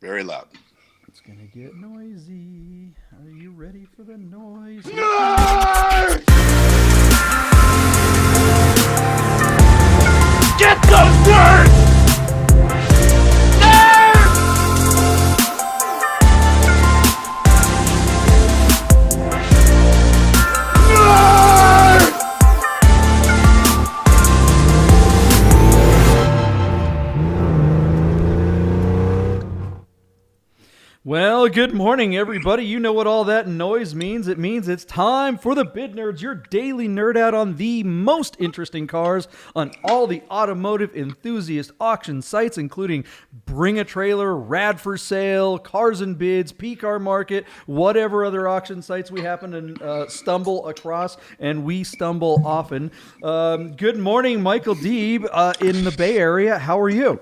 Very loud. It's gonna get noisy. Are you ready for the noise? No! Get those words! Well, good morning, everybody. You know what all that noise means. It means it's time for the Bid Nerds, your daily nerd out on the most interesting cars on all the automotive enthusiast auction sites, including Bring a Trailer, Rad For Sale, Cars and Bids, PCAR Market, whatever other auction sites we happen to stumble across, and we stumble often. Good morning, Michael Deeb in the Bay Area. How are you?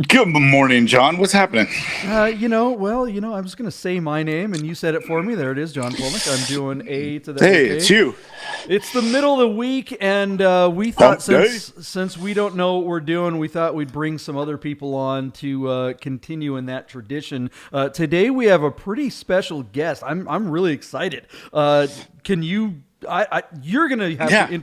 Good morning, John. What's happening? I was going to say my name, and you said it for me. There it is, John Polnik. I'm doing A to the Hey, OK. it's you. It's the middle of the week, and we thought since we don't know what we're doing, we thought we'd bring some other people on to continue in that tradition. Today we have a pretty special guest. I'm really excited. Can you? You're going to have to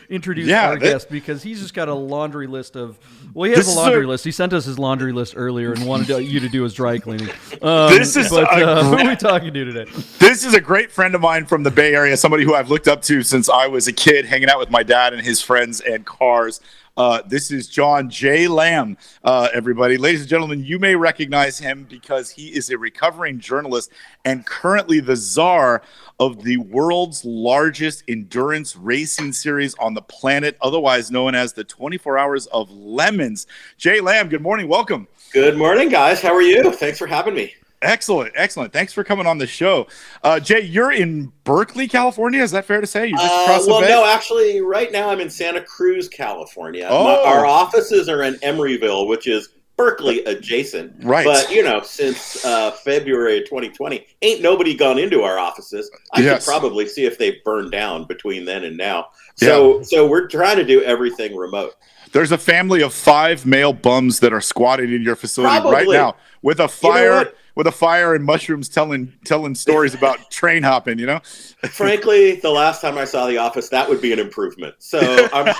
introduce our guest because he's just got a laundry list of. Well, he has a laundry list. He sent us his laundry list earlier and wanted you to do his dry cleaning. Who are we talking to today? This is a great friend of mine from the Bay Area, somebody who I've looked up to since I was a kid, hanging out with my dad and his friends and cars. This is John J. Lamm, everybody. Ladies and gentlemen, you may recognize him because he is a recovering journalist and currently the czar of the world's largest endurance racing series on the planet, otherwise known as the 24 Hours of Lemons. Jay Lamm, good morning. Welcome. Good morning, guys. How are you? Thanks for having me. Excellent. Thanks for coming on the show. Jay, you're in Berkeley, California. Is that fair to say? You just crossed the bay? No, actually, right now I'm in Santa Cruz, California. Oh. Our offices are in Emeryville, which is Berkeley adjacent. Right. But, since February of 2020, ain't nobody gone into our offices. I could probably see if they've burned down between then and now. So we're trying to do everything remote. There's a family of 5 male bums that are squatting in your facility right now with a fire. With a fire and mushrooms telling stories about train hopping, Frankly, the last time I saw the office, that would be an improvement. So I'm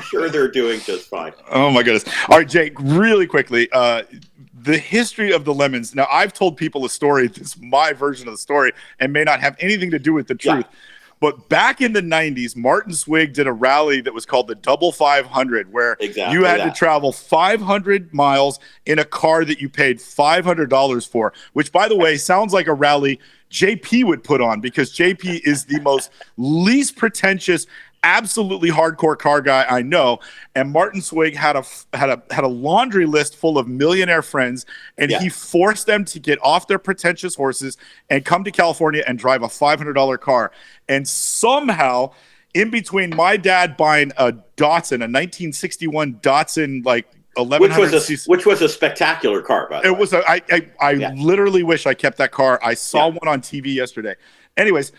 sure they're doing just fine. Oh my goodness. All right, Jake, really quickly, the history of the Lemons. Now, I've told people a story. This is my version of the story and may not have anything to do with the truth. Yeah. But back in the 90s, Martin Swig did a rally that was called the Double 500, where you had to travel 500 miles in a car that you paid $500 for, which, by the way, sounds like a rally JP would put on, because JP is the most least pretentious, absolutely hardcore car guy I know. And Martin Swig had a laundry list full of millionaire friends, and he forced them to get off their pretentious horses and come to California and drive a $500 car. And somehow, in between my dad buying a Datsun, a 1961 Datsun, like 1100, which was a spectacular car, by the way. It was I literally wish I kept that car. I saw one on TV yesterday. Anyways,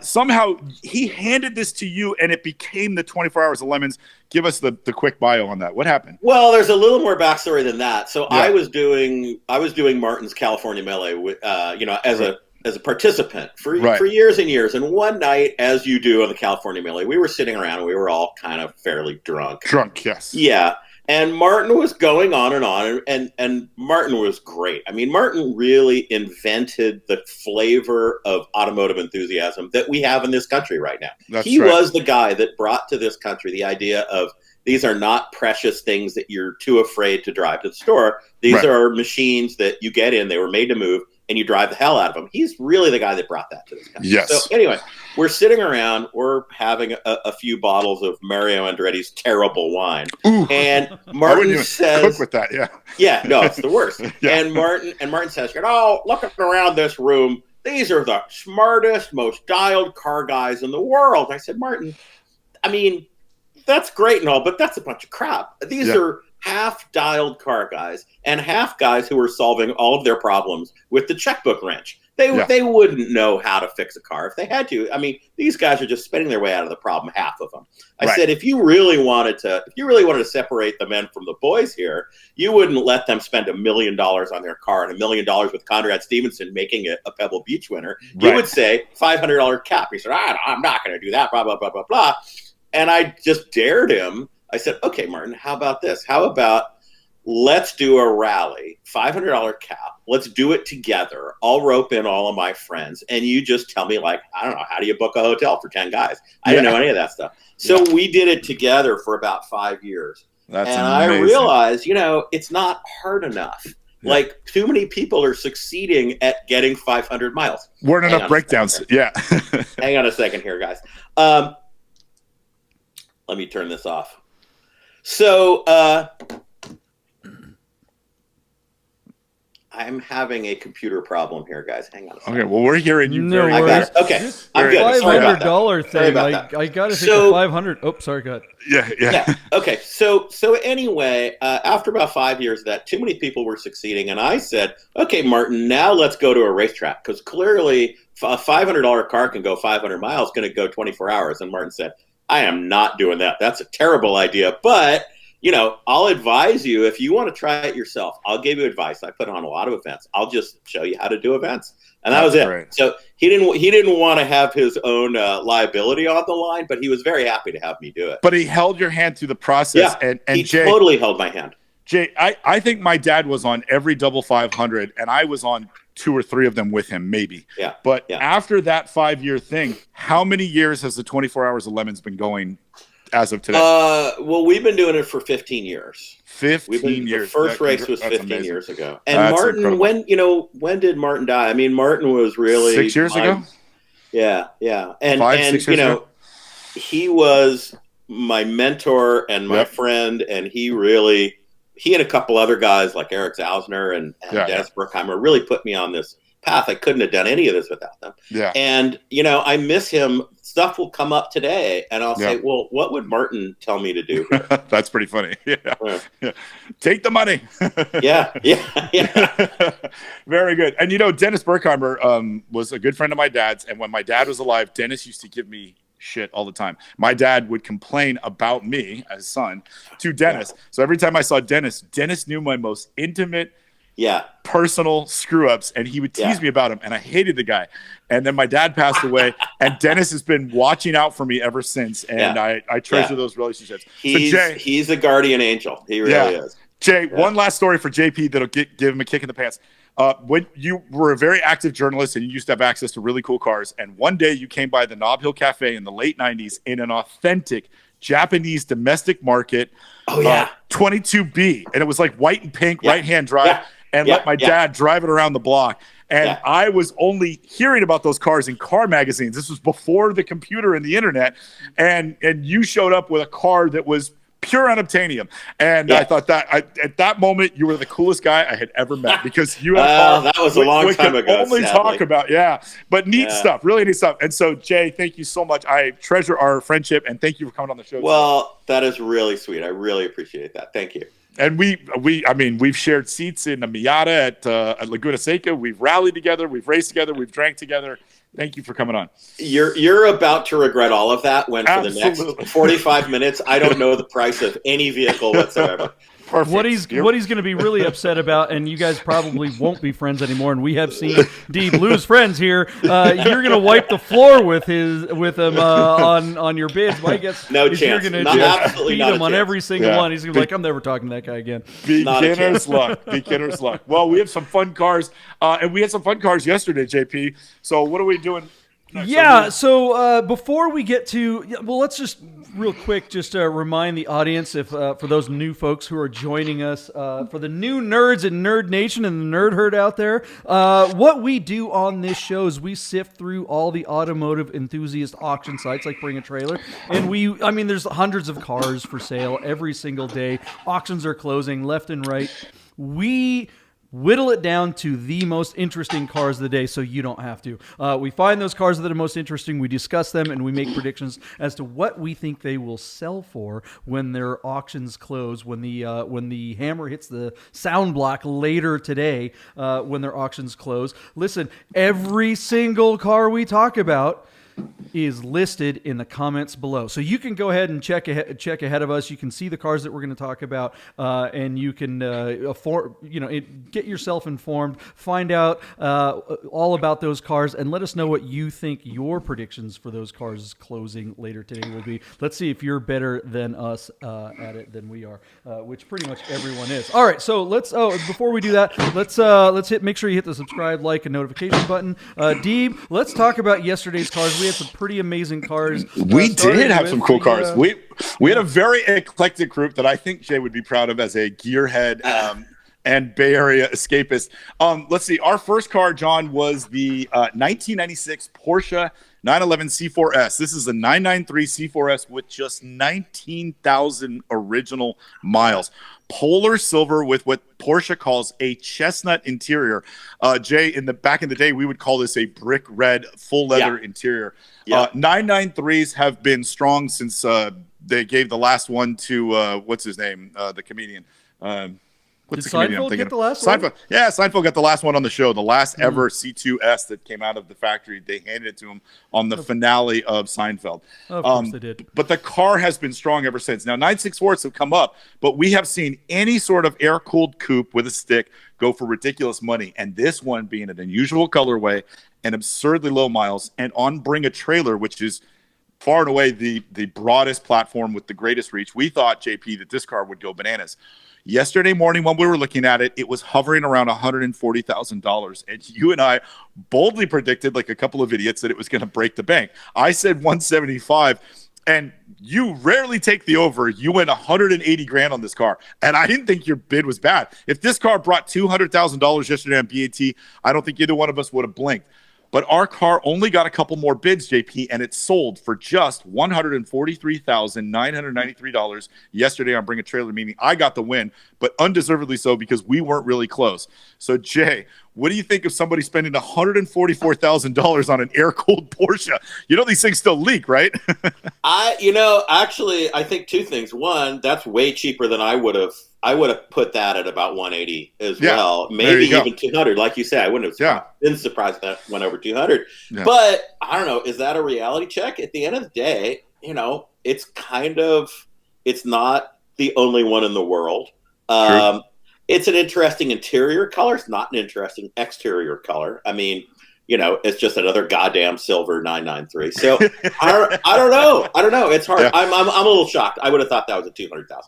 somehow he handed this to you, and it became the 24 Hours of Lemons. Give us the quick bio on that. What happened? Well, there's a little more backstory than that. So I was doing Martin's California Melee with, as a participant for years and years. And one night, as you do on the California Melee, we were sitting around and we were all kind of fairly drunk. Yes. Yeah. And Martin was going on, and Martin was great. I mean, Martin really invented the flavor of automotive enthusiasm that we have in this country right now. He was the guy that brought to this country the idea of these are not precious things that you're too afraid to drive to the store. These are machines that you get in, they were made to move, and you drive the hell out of them. He's really the guy that brought that to this country. Yes. So anyway, we're sitting around, we're having a few bottles of Mario Andretti's terrible wine. Ooh. And Martin says, cook with that, no, it's the worst. And Martin says, looking around this room, these are the smartest, most dialed car guys in the world. I said, Martin, I mean, that's great and all, but that's a bunch of crap. These are half-dialed car guys and half guys who are solving all of their problems with the checkbook wrench. They wouldn't know how to fix a car if they had to. I mean, these guys are just spinning their way out of the problem, half of them. I said, if you really wanted to separate the men from the boys here, you wouldn't let them spend $1 million on their car and $1 million with Conrad Stevenson making it a Pebble Beach winner. You would say $500 cap. He said, I'm not going to do that, blah, blah, blah, blah, blah. And I just dared him. I said, okay, Martin, how about this? How about let's do a rally, $500 cap. Let's do it together. I'll rope in all of my friends. And you just tell me, like, I don't know, how do you book a hotel for 10 guys? I didn't know any of that stuff. So we did it together for about 5 years. That's and amazing. I realized, it's not hard enough. Yeah. Like, too many people are succeeding at getting 500 miles. Weren't enough breakdowns. Yeah. Hang on a second here, guys. Let me turn this off. So, I'm having a computer problem here, guys. Hang on a second. Okay, well, we're hearing you. No I got it. Okay, I'm good. $500 thing. I got to think of 500. Oh, sorry, go ahead. Yeah. Okay, so anyway, after about 5 years of that, too many people were succeeding, and I said, okay, Martin, now let's go to a racetrack, because clearly a $500 car can go 500 miles, going to go 24 hours. And Martin said, I am not doing that. That's a terrible idea, but I'll advise you if you want to try it yourself. I'll give you advice. I put on a lot of events. I'll just show you how to do events, and that was it. Great. So he didn't want to have his own liability on the line, but he was very happy to have me do it. But he held your hand through the process, and he Jay, totally held my hand. Jay, I think my dad was on every double 500, and I was on 2 or 3 of them with him, maybe. Yeah. But after that 5-year thing, how many years has the 24 Hours of Lemons been going? As of today? Well, we've been doing it for 15 years. 15 years. The first race was 15 amazing. years ago. And that's Martin, incredible. when did Martin die? I mean, Martin was really 6 years ago. Yeah. And 6 years ago? He was my mentor and my friend, and he and a couple other guys like Eric Zausner and Dennis Bruckheimer really put me on this path. I couldn't have done any of this without them. Yeah. And I miss him. Stuff will come up today, and I'll say, well, what would Martin tell me to do? That's pretty funny. Yeah. Take the money. Yeah. Very good. And Dennis Bruckheimer was a good friend of my dad's, and when my dad was alive, Dennis used to give me shit all the time. My dad would complain about me as son to Dennis. So every time I saw Dennis knew my most intimate personal screw-ups, and he would tease me about him, and I hated the guy. And then my dad passed away, and Dennis has been watching out for me ever since, and I treasure those relationships. He's a guardian angel. He really is. Jay, one last story for JP that'll give him a kick in the pants. When you were a very active journalist and you used to have access to really cool cars, and one day you came by the Nob Hill Cafe in the late 90s in an authentic Japanese domestic market 22B, and it was like white and pink right-hand drive, and let my dad drive it around the block. And I was only hearing about those cars in car magazines. This was before the computer and the internet, and you showed up with a car that was pure unobtainium. And I thought that at that moment you were the coolest guy I had ever met, because you had a car that was a long time ago. Only talk about but neat stuff, really neat stuff. And so Jay, thank you so much. I treasure our friendship, and thank you for coming on the show. Well, that is really sweet. I really appreciate that. Thank you. And we've shared seats in a Miata at Laguna Seca. We've rallied together. We've raced together. We've drank together. Thank you for coming on. You're about to regret all of that when for the next 45 minutes, I don't know the price of any vehicle whatsoever. Perfect. What he's going to be really upset about, and you guys probably won't be friends anymore, and we have seen Deeb lose friends here. You're going to wipe the floor with him on your bids. My guess no is chance. You're going to beat him on every single one. He's going to be like, I'm never talking to that guy again. Beginner's luck. Beginner's luck. Well, we have some fun cars, and we had some fun cars yesterday, JP. So what are we doing next? So before we get to, let's just real quick just remind the audience, if for those new folks who are joining us, for the new nerds in Nerd Nation and the nerd herd out there, what we do on this show is we sift through all the automotive enthusiast auction sites like Bring a Trailer, and there's hundreds of cars for sale every single day. Auctions are closing left and right. We whittle it down to the most interesting cars of the day so you don't have to. We find those cars that are most interesting, we discuss them, and we make predictions as to what we think they will sell for when their auctions close, when the hammer hits the sound block later today, when their auctions close. Listen, every single car we talk about is listed in the comments below. So you can go ahead and check ahead of us. You can see the cars that we're going to talk about, and you can get yourself informed, find out all about those cars, and let us know what you think your predictions for those cars closing later today will be. Let's see if you're better than us at it than we are, which pretty much everyone is. All right, so let's. Before we do that, let's make sure you hit the subscribe, like, and notification button. Deeb, let's talk about yesterday's cars. We had some pretty amazing cars. We did have some cool cars. We had a very eclectic group that I think Jay would be proud of as a gearhead and Bay Area escapist. Let's see. Our first car, John, was the 1996 Porsche 911 C4S. This is a 993 C4S with just 19,000 original miles. Polar silver with what Porsche calls a chestnut interior. Jay, back in the day, we would call this a brick red full leather interior. 993s have been strong since they gave the last one to what's his name, the comedian. Did Seinfeld get the last one? Yeah, Seinfeld got the last one on the show. The last ever C2S that came out of the factory. They handed it to him on the finale of Seinfeld. Of course they did. But the car has been strong ever since. Now, 964s have come up, but we have seen any sort of air-cooled coupe with a stick go for ridiculous money. And this one being an unusual colorway and absurdly low miles, and on Bring a Trailer, which is far and away the broadest platform with the greatest reach. We thought, JP, that this car would go bananas. Yesterday morning when we were looking at it, it was hovering around $140,000. And you and I boldly predicted, like a couple of idiots, that it was going to break the bank. I said 175, and you rarely take the over. You went 180 grand on this car. And I didn't think your bid was bad. If this car brought $200,000 yesterday on BAT, I don't think either one of us would have blinked. But our car only got a couple more bids, JP, and it sold for just $143,993 yesterday on Bring a Trailer, meaning I got the win, but undeservedly so because we weren't really close. So, Jay, what do you think of somebody spending $144,000 on an air-cooled Porsche? You know these things still leak, right? I think two things. One, that's way cheaper than I would have put that at about 180 as well. Maybe even 200. Like you said, I wouldn't have been surprised if that went over 200. Yeah. But I don't know. Is that a reality check? At the end of the day, it's not the only one in the world. It's an interesting interior color. It's not an interesting exterior color. I mean, it's just another goddamn silver 993. So I don't know. It's hard. Yeah. I'm a little shocked. I would have thought that was a $200,000 car.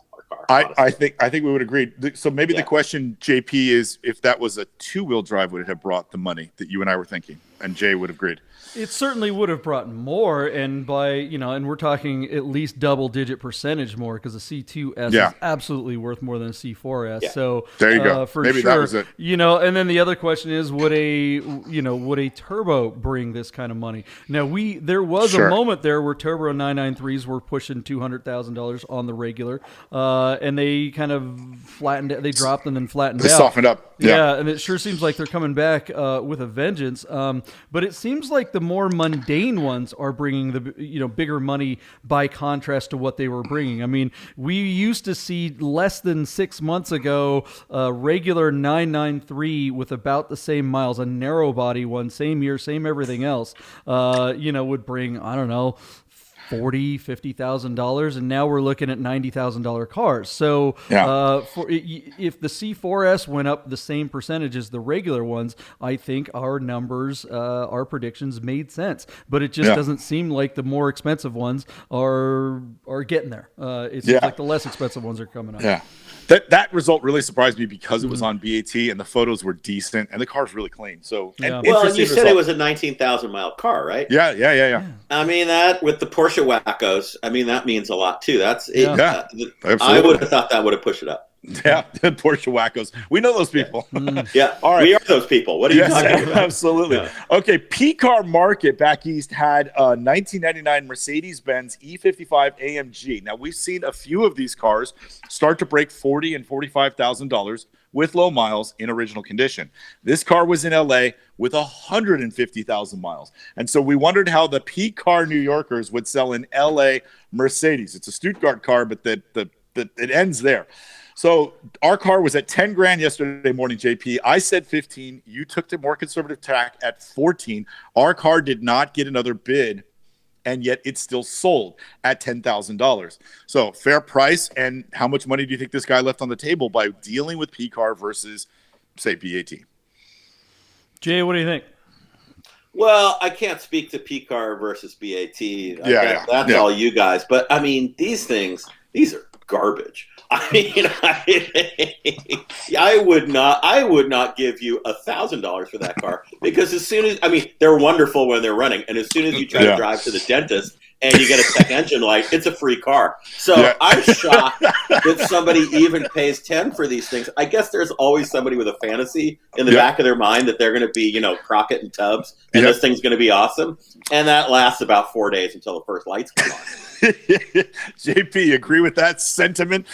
I think we would agree. So maybe the question, JP, is if that was a two-wheel drive, would it have brought the money that you and I were thinking? And Jay would have agreed. It certainly would have brought more, and and we're talking at least double-digit percentage more because the C2S is absolutely worth more than a C4S. Yeah. So there you go. For maybe sure, that was it. And then the other question is, would a turbo bring this kind of money? Now there was a moment there where turbo 993s were pushing $200,000 on the regular, and they kind of flattened. They dropped and then flattened out. They softened up. Yeah, and it sure seems like they're coming back with a vengeance. But it seems like the more mundane ones are bringing the bigger money by contrast to what they were bringing. I mean, we used to see less than 6 months ago a regular 993 with about the same miles, a narrow body one, same year, same everything else. Would bring $40,000-$50,000, and now we're looking at $90,000 cars. So if the C4S went up the same percentage as the regular ones, I think our numbers, our predictions made sense. But it just doesn't seem like the more expensive ones are getting there. It seems like the less expensive ones are coming up. Yeah. That result really surprised me because it was on BAT and the photos were decent and the car's really clean. So, and you said it was a 19,000 mile car, right? Yeah. I mean, that with the Porsche wackos, that means a lot too. That's it. Yeah, I would have thought that would have pushed it up. Yeah, Porsche wackos. We know those people. Yeah, All right. we are those people. What are you talking about? Absolutely. Yeah. Okay, PCAR market back east had a 1999 Mercedes-Benz E55 AMG. Now, we've seen a few of these cars start to break $40,000 and $45,000 with low miles in original condition. This car was in LA with 150,000 miles. And so we wondered how the PCAR New Yorkers would sell an LA Mercedes. It's a Stuttgart car, but it ends there. So our car was at 10 grand yesterday morning, JP. I said 15. You took the more conservative tack at 14. Our car did not get another bid, and yet it's still sold at $10,000. So fair price. And how much money do you think this guy left on the table by dealing with PCAR versus, say, BAT? Jay, what do you think? Well, I can't speak to PCAR versus BAT. That's all you guys. But I mean, these are garbage. I mean, I would not give you $1,000 for that car, because as soon as, they're wonderful when they're running, and as soon as you try to drive to the dentist and you get a check engine light, it's a free car. So I'm shocked that somebody even pays 10 for these things. I guess there's always somebody with a fantasy in the back of their mind that they're going to be, Crockett and Tubbs, and this thing's going to be awesome. And that lasts about 4 days until the first lights come on. JP, agree with that sentiment?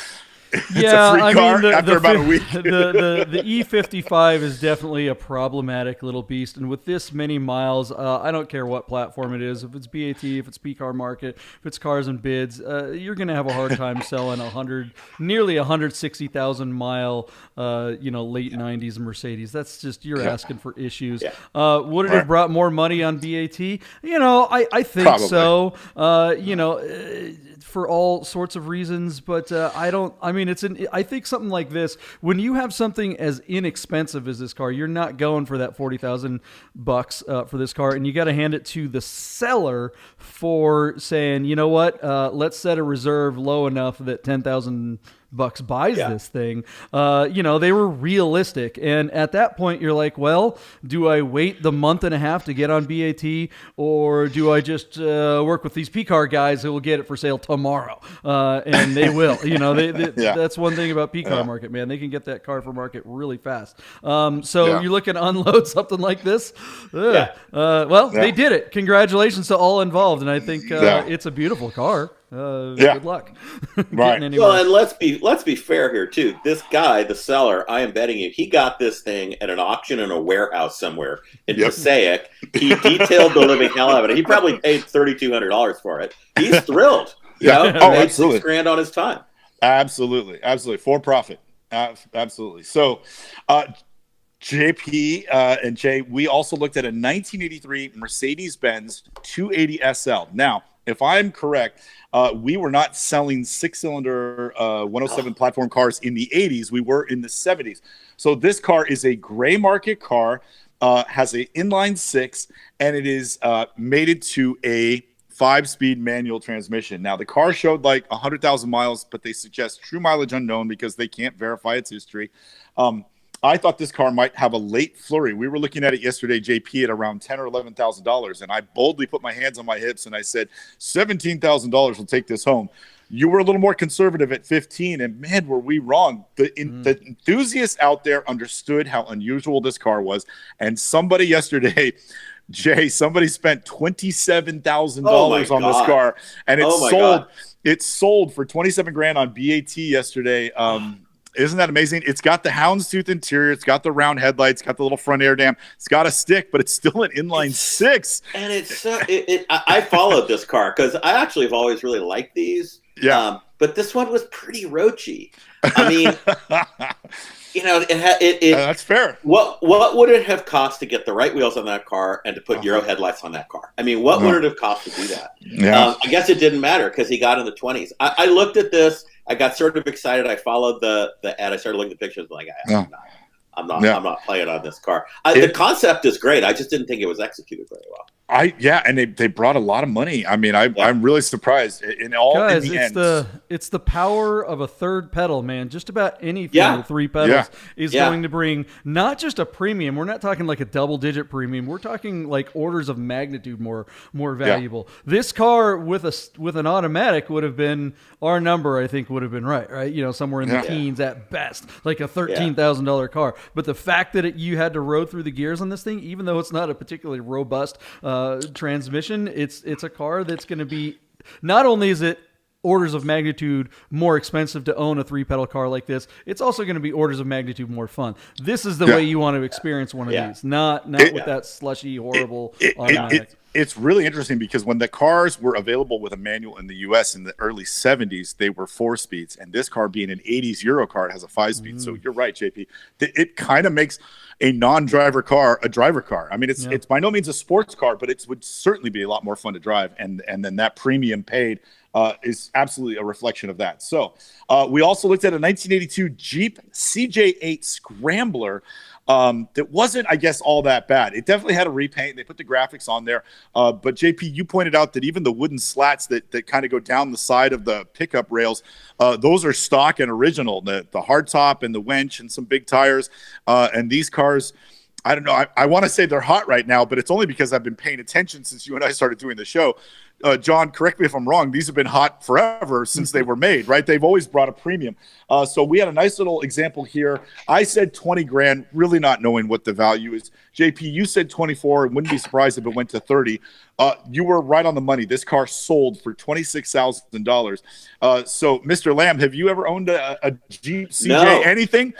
Yeah, it's a free car after about a week. the E55 is definitely a problematic little beast, and with this many miles, I don't care what platform it is. If it's BAT, if it's PCAR market, if it's cars and bids, you're going to have a hard time selling nearly 160,000 mile, late 90s Mercedes. That's just, you're asking for issues. Yeah. Would it have brought more money on BAT? I think probably. So. For all sorts of reasons, but I think something like this, when you have something as inexpensive as this car, you're not going for that $40,000 for this car, and you got to hand it to the seller for saying, you know what, let's set a reserve low enough that $10,000 buys this thing. They were realistic, and at that point you're like, well, do I wait the month and a half to get on BAT, or do I just work with these PCAR guys who will get it for sale tomorrow? And they will. That's one thing about PCAR market, man. They can get that car for market really fast. You look at unload something like this. They did it. Congratulations to all involved, and I think it's a beautiful car. Good luck. Right. Well, and let's be fair here too. This guy, the seller, I am betting you, he got this thing at an auction in a warehouse somewhere in Passaic. He detailed the living hell out of it. He probably paid $3,200 for it. He's thrilled. Absolutely. $6 grand on his time. Absolutely, for profit. Absolutely. So, JP and Jay, we also looked at a 1983 Mercedes-Benz 280 SL. Now, if I'm correct, we were not selling six-cylinder 107 platform cars in the 80s. We were in the 70s. So this car is a gray market car, has an inline six, and it is mated to a 5-speed manual transmission. Now, the car showed like 100,000 miles, but they suggest true mileage unknown because they can't verify its history. I thought this car might have a late flurry. We were looking at it yesterday, JP, at around $10,000 or $11,000, and I boldly put my hands on my hips and I said, $17,000 will take this home. You were a little more conservative at 15, and man, were we wrong. The enthusiasts out there understood how unusual this car was, and somebody yesterday, Jay, somebody spent $27,000 on this car, and it sold for 27 grand on BAT yesterday. Isn't that amazing? It's got the houndstooth interior. It's got the round headlights. It's got the little front air dam. It's got a stick, but it's still an inline six. And I followed this car because I actually have always really liked these. Yeah. But this one was pretty roachy. I mean, that's fair. What would it have cost to get the right wheels on that car and to put Euro headlights on that car? I mean, what would it have cost to do that? Yeah. I guess it didn't matter because he got in the 20s. I looked at this. I got sort of excited. I followed the ad. I started looking at the pictures. Like, I'm not playing on this car. The concept is great. I just didn't think it was executed very well. And they brought a lot of money. I mean, I'm really surprised Guys, in the end. it's the power of a third pedal, man. Just about anything with three pedals is going to bring not just a premium. We're not talking like a double-digit premium. We're talking like orders of magnitude more valuable. This car with an automatic would have been our number. I think would have been right. You know, somewhere in the teens at best, like a $13,000 car. But the fact that you had to road through the gears on this thing, even though it's not a particularly robust transmission, it's a car that's going to be, not only is it orders of magnitude more expensive to own a three-pedal car like this, it's also going to be orders of magnitude more fun. This is the way you want to experience one of these, not with that slushy, horrible automatic. It's really interesting because when the cars were available with a manual in the US in the early 70s, they were 4-speeds. And this car, being an 80s Euro car, has a 5-speed. So you're right, JP. It kind of makes a non-driver car a driver car. I mean, it's by no means a sports car, but it would certainly be a lot more fun to drive. And then that premium paid is absolutely a reflection of that. So we also looked at a 1982 Jeep CJ8 Scrambler. That wasn't, I guess, all that bad. It definitely had a repaint. They put the graphics on there. But JP, you pointed out that even the wooden slats that kind of go down the side of the pickup rails, those are stock and original. The hardtop and the winch and some big tires. And these cars, I don't know. I want to say they're hot right now, but it's only because I've been paying attention since you and I started doing the show. John, correct me if I'm wrong. These have been hot forever since they were made, right? They've always brought a premium. So we had a nice little example here. I said 20 grand, really not knowing what the value is. JP, you said 24 and wouldn't be surprised if it went to 30. You were right on the money. This car sold for $26,000. So, Mr. Lamm, have you ever owned a Jeep CJ anything?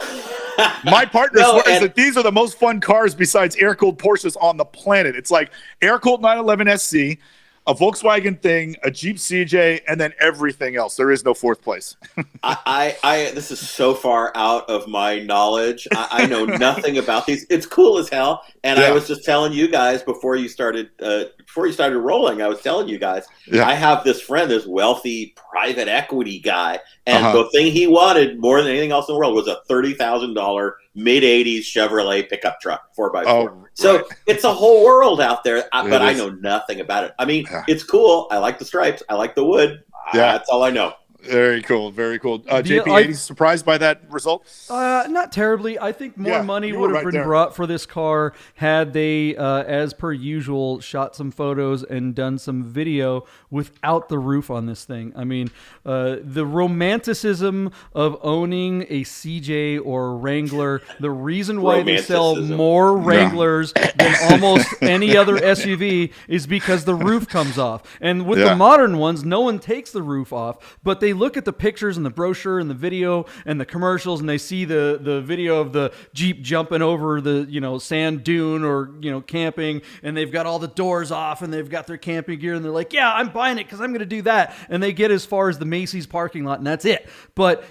My partner swears that these are the most fun cars besides air-cooled Porsches on the planet. It's like air-cooled 911 SC, a Volkswagen thing, a Jeep CJ, and then everything else. There is no fourth place. This is so far out of my knowledge. I know nothing about these. It's cool as hell. And I was just telling you guys before you started rolling, I was telling you guys, I have this friend, this wealthy private equity guy, and the thing he wanted more than anything else in the world was a $30,000 mid-'80s Chevrolet pickup truck, 4x4. So it's a whole world out there, but I know nothing about it. I mean, it's cool. I like the stripes. I like the wood. That's all I know. Very cool. Very cool. JP, are you surprised by that result? Not terribly. I think more money would have been brought for this car had they, as per usual, shot some photos and done some video without the roof on this thing. I mean, the romanticism of owning a CJ or a Wrangler, the reason why they sell more Wranglers than almost any other SUV is because the roof comes off. And with the modern ones, no one takes the roof off, but they look at the pictures and the brochure and the video and the commercials, and they see the video of the Jeep jumping over the sand dune or camping, and they've got all the doors off and they've got their camping gear, and they're like, yeah, I'm buying it because I'm going to do that, and they get as far as the Macy's parking lot and that's it. But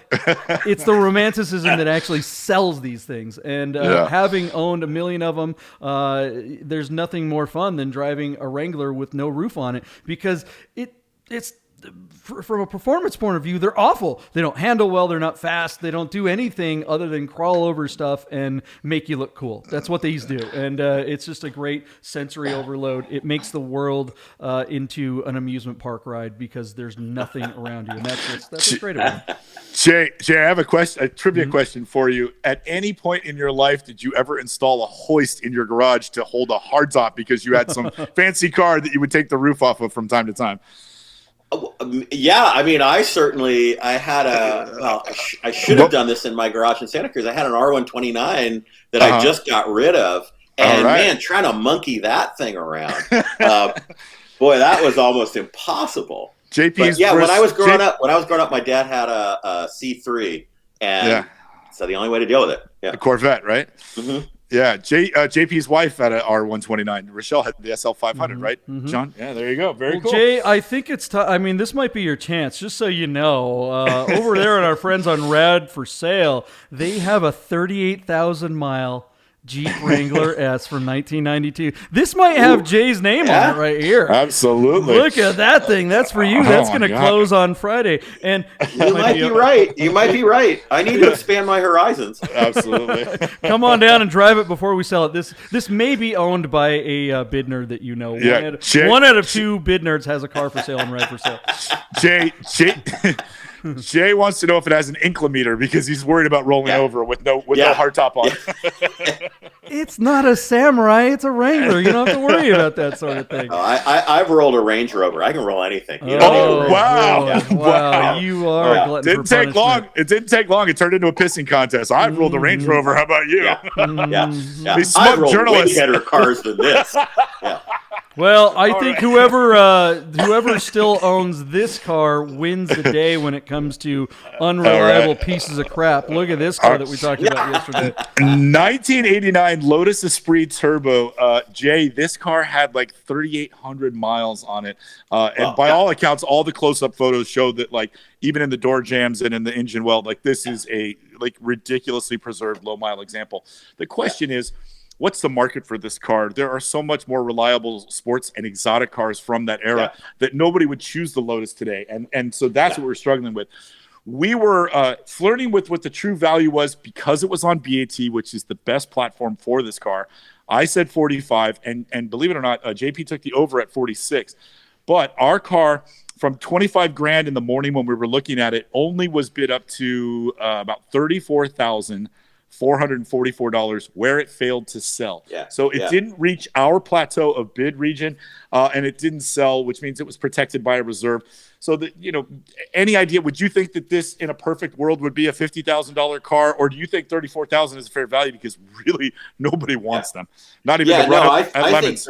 it's the romanticism that actually sells these things, and having owned a million of them, there's nothing more fun than driving a Wrangler with no roof on it, because it's from a performance point of view, they're awful. They don't handle well. They're not fast. They don't do anything other than crawl over stuff and make you look cool. That's what these do. And it's just a great sensory overload. It makes the world into an amusement park ride because there's nothing around you. And that's what's great about it. Jay, I have a trivia question for you. At any point in your life, did you ever install a hoist in your garage to hold a hardtop because you had some fancy car that you would take the roof off of from time to time? Yeah, I mean, I had I should have done this in my garage in Santa Cruz. I had an R129 that I just got rid of, and man, trying to monkey that thing around, boy, that was almost impossible. JP's when I was growing up, my dad had a C3, and so the only way to deal with it, a Corvette, right? Mm-hmm. Yeah, JP's wife had an R129. Rochelle had the SL500, right? Mm-hmm. John? Yeah, there you go. Very cool. Jay, I think it's I mean, this might be your chance, just so you know. Over there at our friends on Rad For Sale, they have a 38,000-mile Jeep Wrangler S from 1992. This might have Jay's name on it right here. Absolutely. Look at that thing. That's for you. That's going to close on Friday. And you might be right. You might be right. I need to expand my horizons. Absolutely. Come on down and drive it before we sell it. This may be owned by a bid nerd that you know. Yeah, One out of two bid nerds has a car for sale and Rad For Sale. Jay wants to know if it has an inclinometer because he's worried about rolling over with no hardtop on. It's not a Samurai. It's a Wrangler. You don't have to worry about that sort of thing. I've rolled a Range Rover. I can roll anything. Wow. You are a glutton didn't for take long. It didn't take long. It turned into a pissing contest. I've rolled a Range Rover. How about you? These smart I've rolled journalists. way better cars than this. Yeah. Well, I think whoever still owns this car wins the day when it comes to unreliable pieces of crap. Look at this car that we talked about yesterday. 1989 Lotus Esprit Turbo. Jay, this car had like 3,800 miles on it. And by all accounts, all the close-up photos showed that, like, even in the door jams and in the engine weld, like, this is a like ridiculously preserved low-mile example. The question is, what's the market for this car? There are so much more reliable sports and exotic cars from that era that nobody would choose the Lotus today. And so that's what we're struggling with. We were flirting with what the true value was because it was on BAT, which is the best platform for this car. I said 45, and believe it or not, JP took the over at 46. But our car, from 25 grand in the morning when we were looking at it, only was bid up to about $34,444 where it failed to sell. So it didn't reach our plateau of bid region, and it didn't sell, which means it was protected by a reserve. So that, any idea, would you think that this in a perfect world would be a $50,000 car, or do you think 34,000 is a fair value because really nobody wants them? Not even the run at Lemons.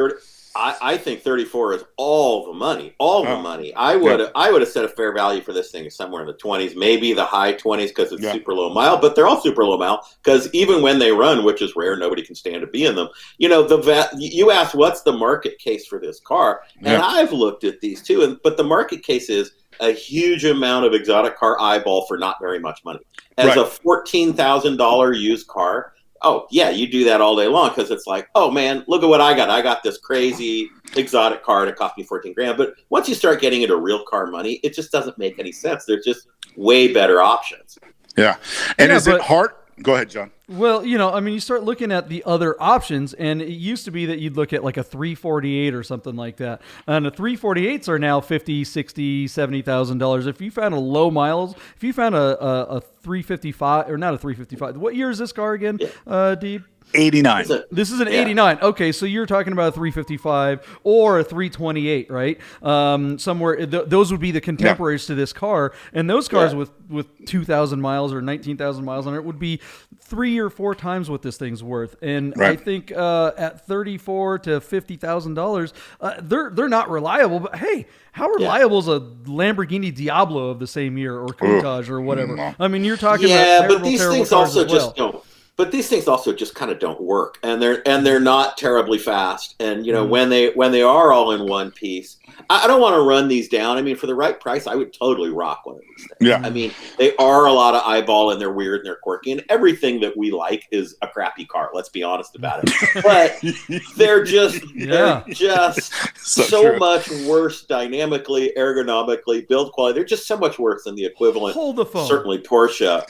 I think 34 is all the money. I would have set a fair value for this thing somewhere in the 20s, maybe the high 20s because it's super low mile, but they're all super low mile because even when they run, which is rare, nobody can stand to be in them. You asked what's the market case for this car, and I've looked at these too, but the market case is a huge amount of exotic car eyeball for not very much money. As a $14,000 used car, oh, yeah, you do that all day long because it's like, oh, man, look at what I got. I got this crazy exotic car and it cost me 14 grand. But once you start getting into real car money, it just doesn't make any sense. There's just way better options. Yeah. And is it hard? Go ahead, John. Well, you start looking at the other options, and it used to be that you'd look at like a 348 or something like that. And the 348s are now $50,000, $60,000, $70,000. If you found a low miles, if you found a 355, or not a 355, what year is this car again, Deeb? 89. This is an 89. Okay, so you're talking about a 355 or a 328, right? Somewhere those would be the contemporaries to this car, and those cars with 2,000 miles or 19,000 miles on it would be 3 or 4 times what this thing's worth. And I think at $34,000 to $50,000, they're not reliable. But hey, how reliable is a Lamborghini Diablo of the same year or Countach or whatever? I mean, you're talking about terrible, but these things also just don't. But these things also just kind of don't work, and they're not terribly fast. And when they are all in one piece, I don't want to run these down. I mean, for the right price, I would totally rock one of these things. Yeah. I mean, they are a lot of eyeball, and they're weird and they're quirky, and everything that we like is a crappy car. Let's be honest about it. But they're just so much worse dynamically, ergonomically, build quality. They're just so much worse than the equivalent. Hold the phone. Certainly Porsche.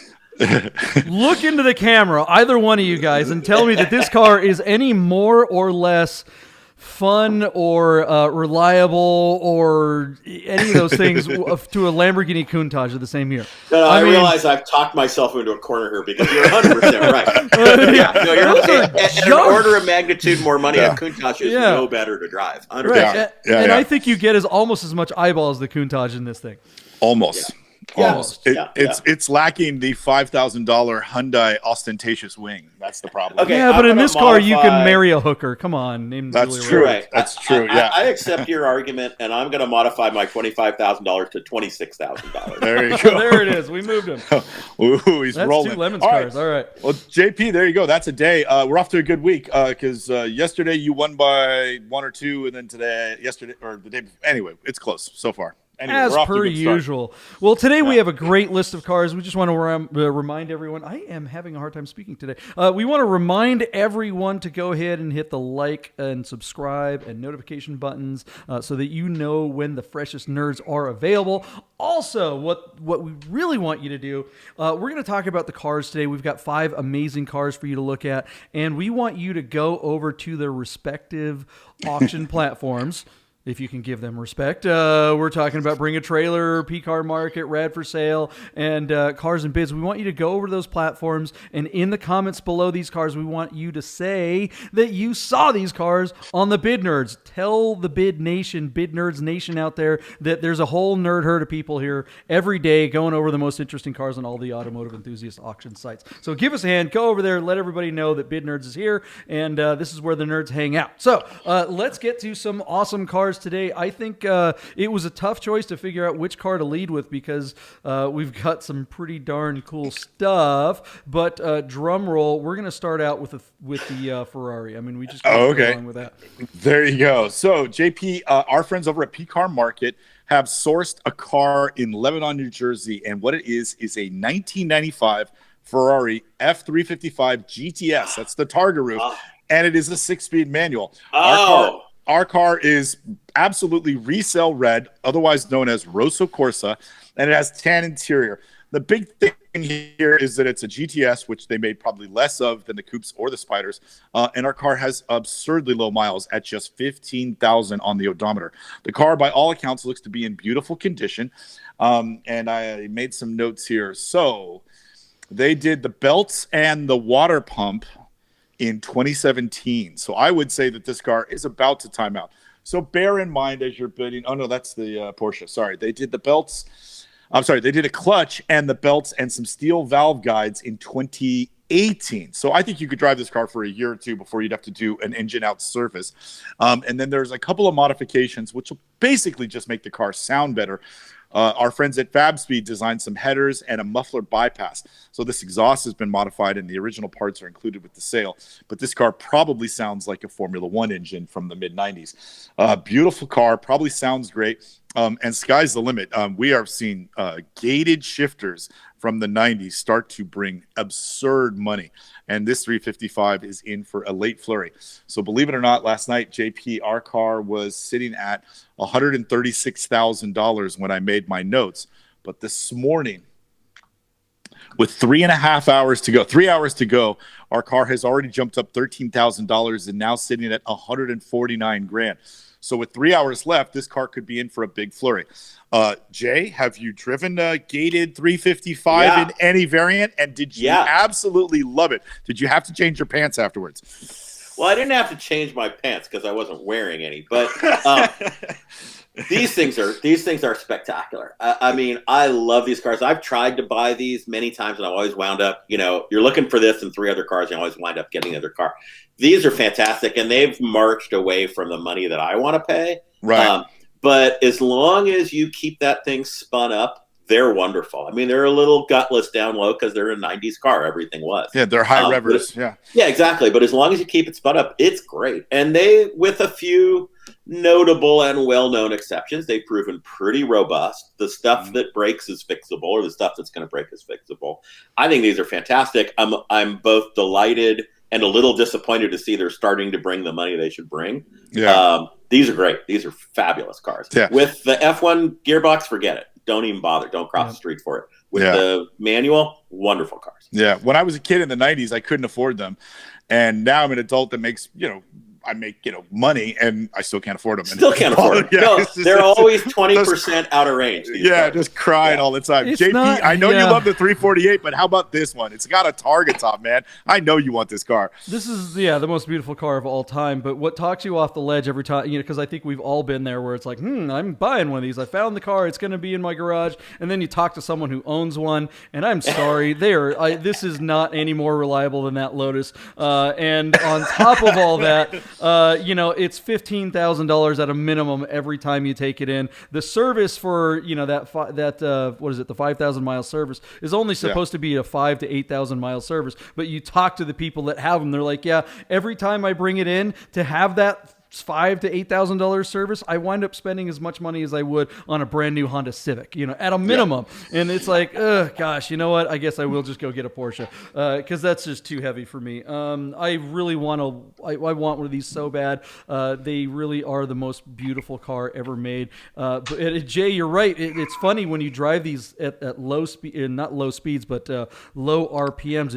Look into the camera, either one of you guys, and tell me that this car is any more or less fun or reliable or any of those things to a Lamborghini Countach of the same year. No, I realize I've talked myself into a corner here because you're 100% right. An order of magnitude more money, a Countach is no better to drive. 100%. Right. And I think you get almost as much eyeball as the Countach in this thing. Almost. It's lacking the $5,000 Hyundai ostentatious wing. That's the problem. Okay, but in this car you can marry a hooker. Come on, that's true. Right. That's true. I accept your argument, and I'm going to modify my $25,000 to $26,000. There you go. There it is. We moved him. Ooh, he's rolling. That's 2 Lemons cars. All right. Well, JP, there you go. That's a day. We're off to a good week because yesterday you won by 1 or 2, and then yesterday or the day before. Anyway, it's close so far. Anyway, As we're off to a per good start. usual. Well, today we have a great list of cars. We just want to remind everyone. I am having a hard time speaking today. We want to remind everyone to go ahead and hit the like and subscribe and notification buttons so that you know when the freshest nerds are available. Also, what we really want you to do, we're going to talk about the cars today. We've got 5 amazing cars for you to look at, and we want you to go over to their respective auction platforms. If you can give them respect. We're talking about Bring a Trailer, PCAR Market, Rad For Sale, and Cars and Bids. We want you to go over to those platforms, and in the comments below these cars, we want you to say that you saw these cars on the Bid Nerds. Tell the Bid Nerds Nation out there that there's a whole nerd herd of people here every day going over the most interesting cars on all the automotive enthusiast auction sites. So give us a hand, go over there, let everybody know that Bid Nerds is here, and this is where the nerds hang out. So let's get to some awesome cars today. I think it was a tough choice to figure out which car to lead with because we've got some pretty darn cool stuff. But drum roll, we're going to start out with the Ferrari. I mean, we just can't go wrong with that. There you go. So JP, our friends over at PCAR Market have sourced a car in Lebanon, New Jersey, and what it is a 1995 Ferrari F355 GTS. That's the Targa roof, and it is a 6-speed manual. Our car is absolutely resale red, otherwise known as Rosso Corsa, and it has tan interior. The big thing here is that it's a GTS, which they made probably less of than the coupes or the spiders, and our car has absurdly low miles at just 15,000 on the odometer. The car, by all accounts, looks to be in beautiful condition, and I made some notes here. So they did the belts and the water pump in 2017. So I would say that this car is about to time out. So bear in mind as you're bidding. Oh, no, that's the Porsche. Sorry. They did the belts. I'm sorry. They did a clutch and the belts and some steel valve guides in 2018. So I think you could drive this car for a year or two before you'd have to do an engine out service. And then there's a couple of modifications, which will basically just make the car sound better. Our friends at FabSpeed designed some headers and a muffler bypass. So this exhaust has been modified and the original parts are included with the sale. But this car probably sounds like a Formula One engine from the mid-90s. Beautiful car, probably sounds great. And sky's the limit. We are seeing gated shifters from the 90s start to bring absurd money. And this 355 is in for a late flurry. So believe it or not, last night, JP, our car was sitting at $136,000 when I made my notes. But this morning, with 3.5 hours to go, 3 hours to go, our car has already jumped up $13,000 and now sitting at $149,000. So with 3 hours left, this car could be in for a big flurry. Jay, have you driven a gated 355 in any variant? And did you absolutely love it? Did you have to change your pants afterwards? Well, I didn't have to change my pants because I wasn't wearing any. But these things are spectacular. I mean, I love these cars. I've tried to buy these many times, and I've always wound up, you're looking for this and 3 other cars, and you always wind up getting another car. These are fantastic, and they've marched away from the money that I want to pay. Right. But as long as you keep that thing spun up, they're wonderful. I mean, they're a little gutless down low because they're a 90s car. Everything was. Yeah, they're high revers. Yeah, exactly. But as long as you keep it spun up, it's great. And they, with a few notable and well-known exceptions, they've proven pretty robust. The stuff that breaks is fixable, or the stuff that's going to break is fixable. I think these are fantastic. I'm both delighted and a little disappointed to see they're starting to bring the money they should bring. Yeah. These are great. These are fabulous cars. Yeah. With the F1 gearbox, forget it. Don't even bother. Don't cross the street for it. With the manual, wonderful cars. Yeah. When I was a kid in the 90s, I couldn't afford them. And now I'm an adult that makes, I make, money, and I still can't afford them. Still can't afford them. No, they're always 20% out of range. Just crying all the time. It's JP, I know you love the 348, but how about this one? It's got a target top, man. I know you want this car. This is, the most beautiful car of all time. But what talks you off the ledge every time, because I think we've all been there where it's like, I'm buying one of these. I found the car. It's going to be in my garage. And then you talk to someone who owns one, and I'm sorry, this is not any more reliable than that Lotus. And on top of all that, it's $15,000 at a minimum every time you take it in. The service for the 5,000 mile service is only supposed to be a 5,000 to 8,000 mile service. But you talk to the people that have them, they're like, every time I bring it in, to have that $5,000 to $8,000 service, I wind up spending as much money as I would on a brand new Honda Civic, at a minimum. Yeah. And it's like, gosh, you know what? I guess I will just go get a Porsche because that's just too heavy for me. I really I want one of these so bad. They really are the most beautiful car ever made. But Jay, you're right. It's funny when you drive these at low speed, not low speeds, but low RPMs.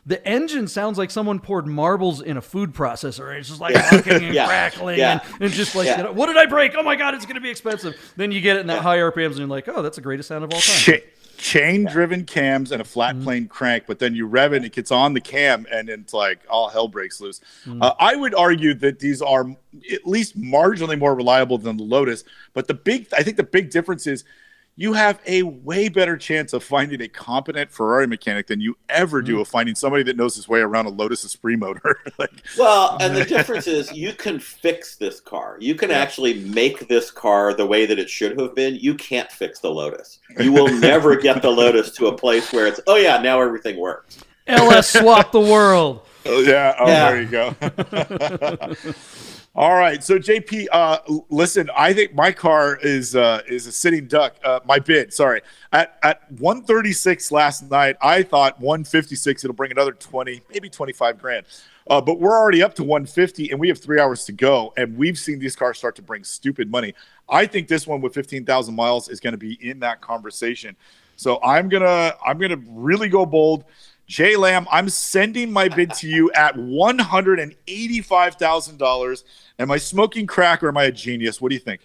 The engine sounds like someone poured marbles in a food processor. It's just like rocking and crackling and just like, what did I break? Oh my God, it's going to be expensive. Then you get it in that high RPMs and you're like, oh, that's the greatest sound of all time. Chain-driven cams and a flat plane crank, but then you rev it, it gets on the cam, and it's like all hell breaks loose. I would argue that these are at least marginally more reliable than the Lotus, but I think the big difference is you have a way better chance of finding a competent Ferrari mechanic than you ever do of finding somebody that knows his way around a Lotus Esprit motor. And the difference is you can fix this car. You can actually make this car the way that it should have been. You can't fix the Lotus. You will never get the Lotus to a place where it's, now everything works. LS swap the world. There you go. All right, so JP, listen, I think my car is a sitting duck. My bid, sorry, at 136 last night. I thought 156. It'll bring another 20, maybe 25 grand. But we're already up to 150, and we have 3 hours to go. And we've seen these cars start to bring stupid money. I think this one with 15,000 miles is going to be in that conversation. So I'm gonna really go bold. Jay Lamm, I'm sending my bid to you at $185,000. Am I smoking crack or am I a genius? What do you think?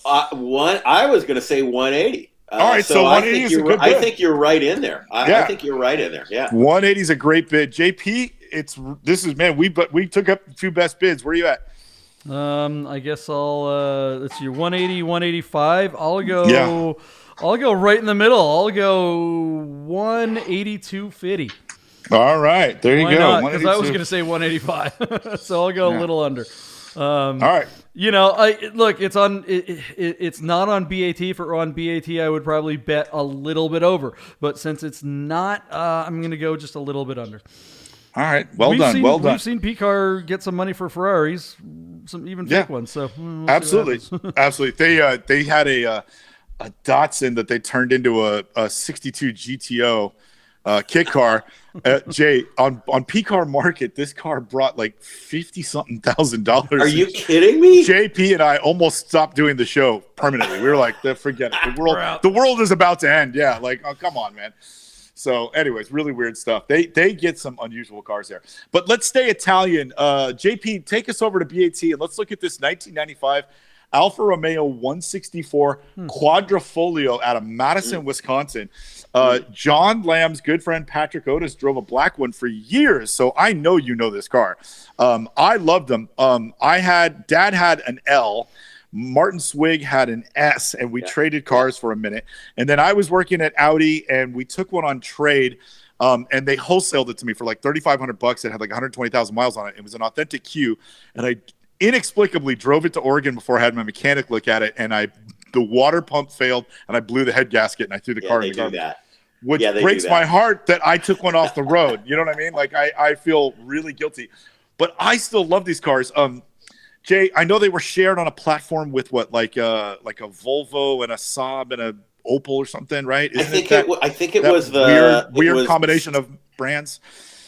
I was going to say 180. All right, so 180 is a good bid. I think you're right in there. I think you're right in there. Yeah, 180 is a great bid. JP, we took up the two best bids. Where are you at? I guess I'll it's your 180, 185. I'll go. Yeah. I'll go right in the middle. I'll go 182.50. All right, there you go. Because I was going to say 185, so I'll go a little under. All right. It's on. It's not on BAT. If it were on BAT, I would probably bet a little bit over. But since it's not, I'm going to go just a little bit under. All right. Well done. We've seen PCAR get some money for Ferraris, some even fake ones. So absolutely. They had a Datsun that they turned into a 62 GTO kit car. Jay, on PCAR Market, this car brought like $50-something thousand. Are you kidding me? JP and I almost stopped doing the show permanently. We were like, forget it. The world is about to end. Yeah, like, oh, come on, man. So anyways, really weird stuff. They get some unusual cars there. But let's stay Italian. JP, take us over to BAT and let's look at this 1995 Alfa Romeo 164 Quadrifoglio out of Madison, Wisconsin. John Lamb's good friend Patrick Otis drove a black one for years, so I know you know this car. I loved them. Dad had an L. Martin Swig had an S, and we traded cars for a minute. And then I was working at Audi, and we took one on trade, and they wholesaled it to me for like $3,500. It had like 120,000 miles on it. It was an authentic Q, and I inexplicably drove it to Oregon before I had my mechanic look at it, and the water pump failed, and I blew the head gasket, and I threw the car in the garbage. Which breaks my heart that I took one off the road. You know what I mean? Like I feel really guilty, but I still love these cars. Jay, I know they were shared on a platform with like a Volvo and a Saab and a Opel or something, right? I think it was the weird combination of brands.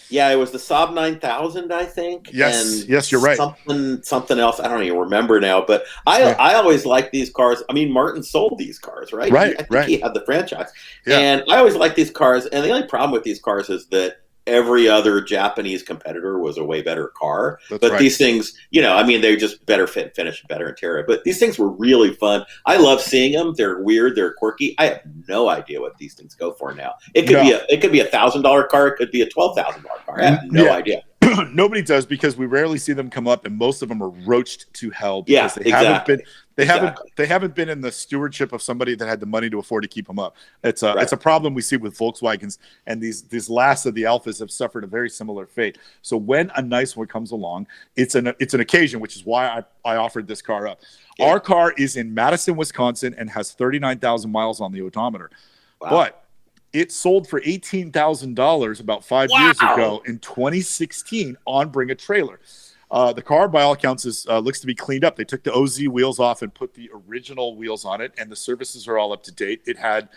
Yeah, it was the Saab 9000, I think. Yes, you're right. Something else. I don't even remember now. But I always liked these cars. I mean, Martin sold these cars, right? I think he had the franchise. Yeah. And I always liked these cars. And the only problem with these cars is that every other Japanese competitor was a way better car. These things, they're just better fit and finish, better interior. But these things were really fun. I love seeing them. They're weird. They're quirky. I have no idea what these things go for now. It could be a $1,000 car. It could be a $12,000 car. I have no idea. Nobody does, because we rarely see them come up, and most of them are roached to hell because they haven't been in the stewardship of somebody that had the money to afford to keep them up. It's a problem we see with Volkswagens, and these last of the Alphas have suffered a very similar fate. So when a nice one comes along, it's an occasion, which is why I offered this car up. Yeah. Our car is in Madison, Wisconsin, and has 39,000 miles on the odometer. Wow. But it sold for $18,000 about 5 years ago in 2016 on Bring a Trailer. The car, by all accounts, looks to be cleaned up. They took the OZ wheels off and put the original wheels on it, and the services are all up to date. It had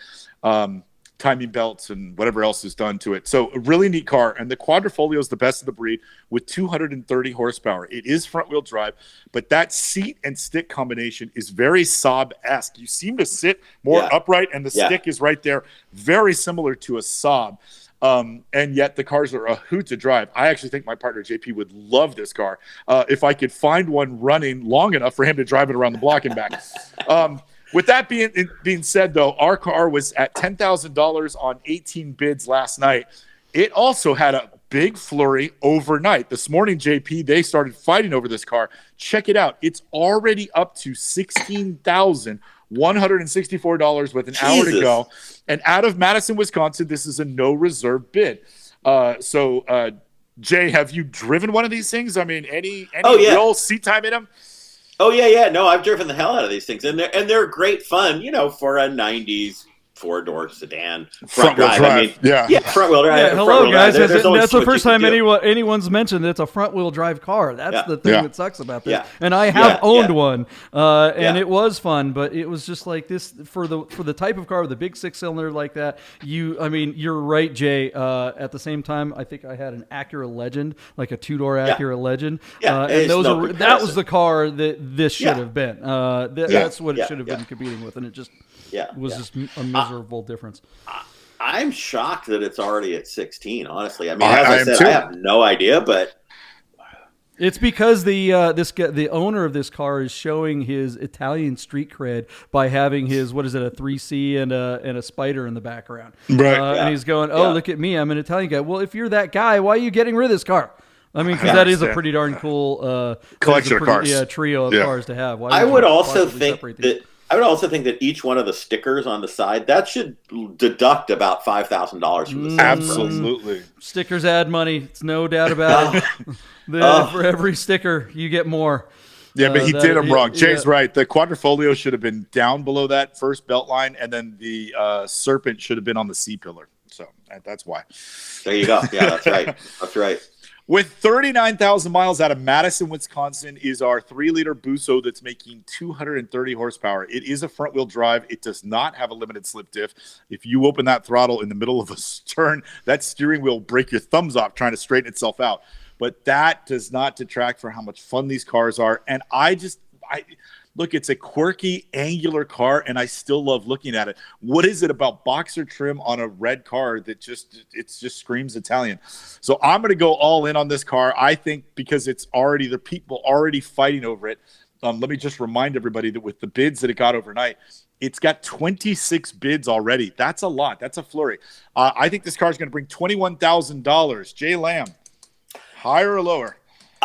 timing belts and whatever else is done to it. So a really neat car. And the Quadrifoglio is the best of the breed with 230 horsepower. It is front-wheel drive, but that seat and stick combination is very Saab-esque. You seem to sit more upright, and the stick is right there, very similar to a Saab. And yet the cars are a hoot to drive. I actually think my partner JP would love this car if I could find one running long enough for him to drive it around the block and back. With that being said, though, our car was at $10,000 on 18 bids last night. It also had a big flurry overnight. This morning, JP, they started fighting over this car. Check it out. It's already up to $16,164 with an hour to go. And out of Madison, Wisconsin, this is a no reserve bid. Jay, have you driven one of these things? I mean, any real seat time in them? Oh yeah. No, I've driven the hell out of these things, and they're great fun, for a '90s 4-door sedan front wheel drive. I mean, front wheel drive. Yeah, hello, guys. That's the first time do. anyone's mentioned that it's a front wheel drive car. That's the thing that sucks about this. Yeah. And I have owned one, and it was fun, but it was just like this for the type of car with a big 6-cylinder like that. You're right, Jay. At the same time, I think I had an Acura Legend, like a 2-door Acura Legend. Yeah, and that was the car that this should have been. That's what it should have been competing with, and it just. Just a miserable difference. I'm shocked that it's already at 16. Honestly, I mean, as I said, I have no idea, but it's because the owner of this car is showing his Italian street cred by having his a 3C and a Spider in the background, right? And he's going, look at me, I'm an Italian guy. Well, if you're that guy, why are you getting rid of this car? I mean, because that is a pretty darn cool collection of cars, trio of cars to have. I would also think that each one of the stickers on the side, that should deduct about $5,000 from the sale. Absolutely. Stickers add money. It's no doubt about it. For every sticker, you get more. Yeah, but he did them wrong. Jay's right. The Quadrifoglio should have been down below that first belt line, and then the Serpent should have been on the C-pillar. So that's why. There you go. Yeah, that's right. That's right. With 39,000 miles out of Madison, Wisconsin, is our 3-liter Busso that's making 230 horsepower. It is a front-wheel drive. It does not have a limited slip diff. If you open that throttle in the middle of a turn, that steering wheel will break your thumbs off trying to straighten itself out. But that does not detract for how much fun these cars are. And look, it's a quirky, angular car, and I still love looking at it. What is it about boxer trim on a red car that just screams Italian? So I'm going to go all in on this car. I think because there are people already fighting over it. Let me just remind everybody that with the bids that it got overnight, it's got 26 bids already. That's a lot. That's a flurry. I think this car is going to bring $21,000. Jay Lamm, higher or lower?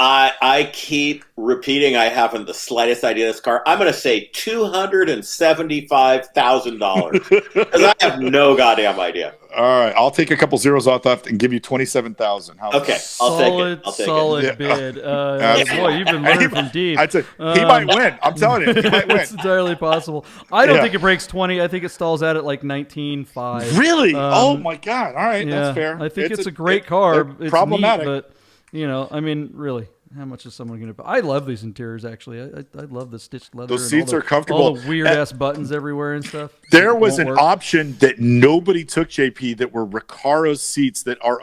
I keep repeating I haven't the slightest idea of this car. I'm going to say $275,000 because I have no goddamn idea. All right, I'll take a couple zeros off that and give you $27,000. Okay, I'll take it. Solid bid. Boy, you've been learning from Deeb. I'd say he might win. I'm telling you, he might win. It's entirely possible. I don't think it breaks 20. I think it stalls out at like 19.5. Really? Oh my God! All right, that's fair. I think it's a great car. It's problematic, neat, but. Really, how much is someone going to? I love these interiors. Actually, I love the stitched leather. Those seats are comfortable. All the weird ass buttons everywhere and stuff. There was an option that nobody took, JP, that were Recaro seats that are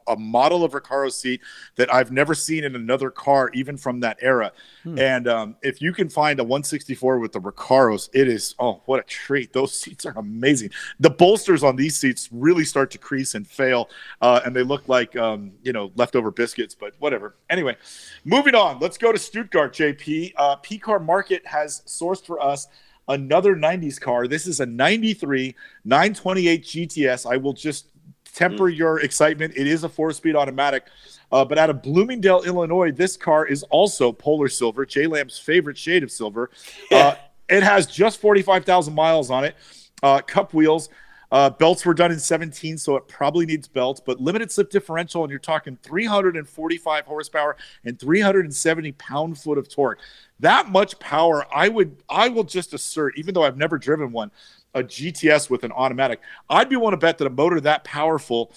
a model of Recaro seat that I've never seen in another car, even from that era. And if you can find a 164 with the Recaros, it is what a treat. Those seats are amazing. The bolsters on these seats really start to crease and fail, and they look like leftover biscuits. But whatever. Anyway. Moving on, let's go to Stuttgart, JP. PCAR Market has sourced for us another 90s car. This is a 93 928 GTS. I will just temper your excitement. It is a 4-speed automatic. But out of Bloomingdale, Illinois, this car is also polar silver, Jay Lamb's favorite shade of silver. It has just 45,000 miles on it. Cup wheels. Belts were done in 17, so it probably needs belts, but limited slip differential, and you're talking 345 horsepower and 370 pound-foot of torque. That much power, I will just assert, even though I've never driven one, a GTS with an automatic, I'd be willing to bet that a motor that powerful,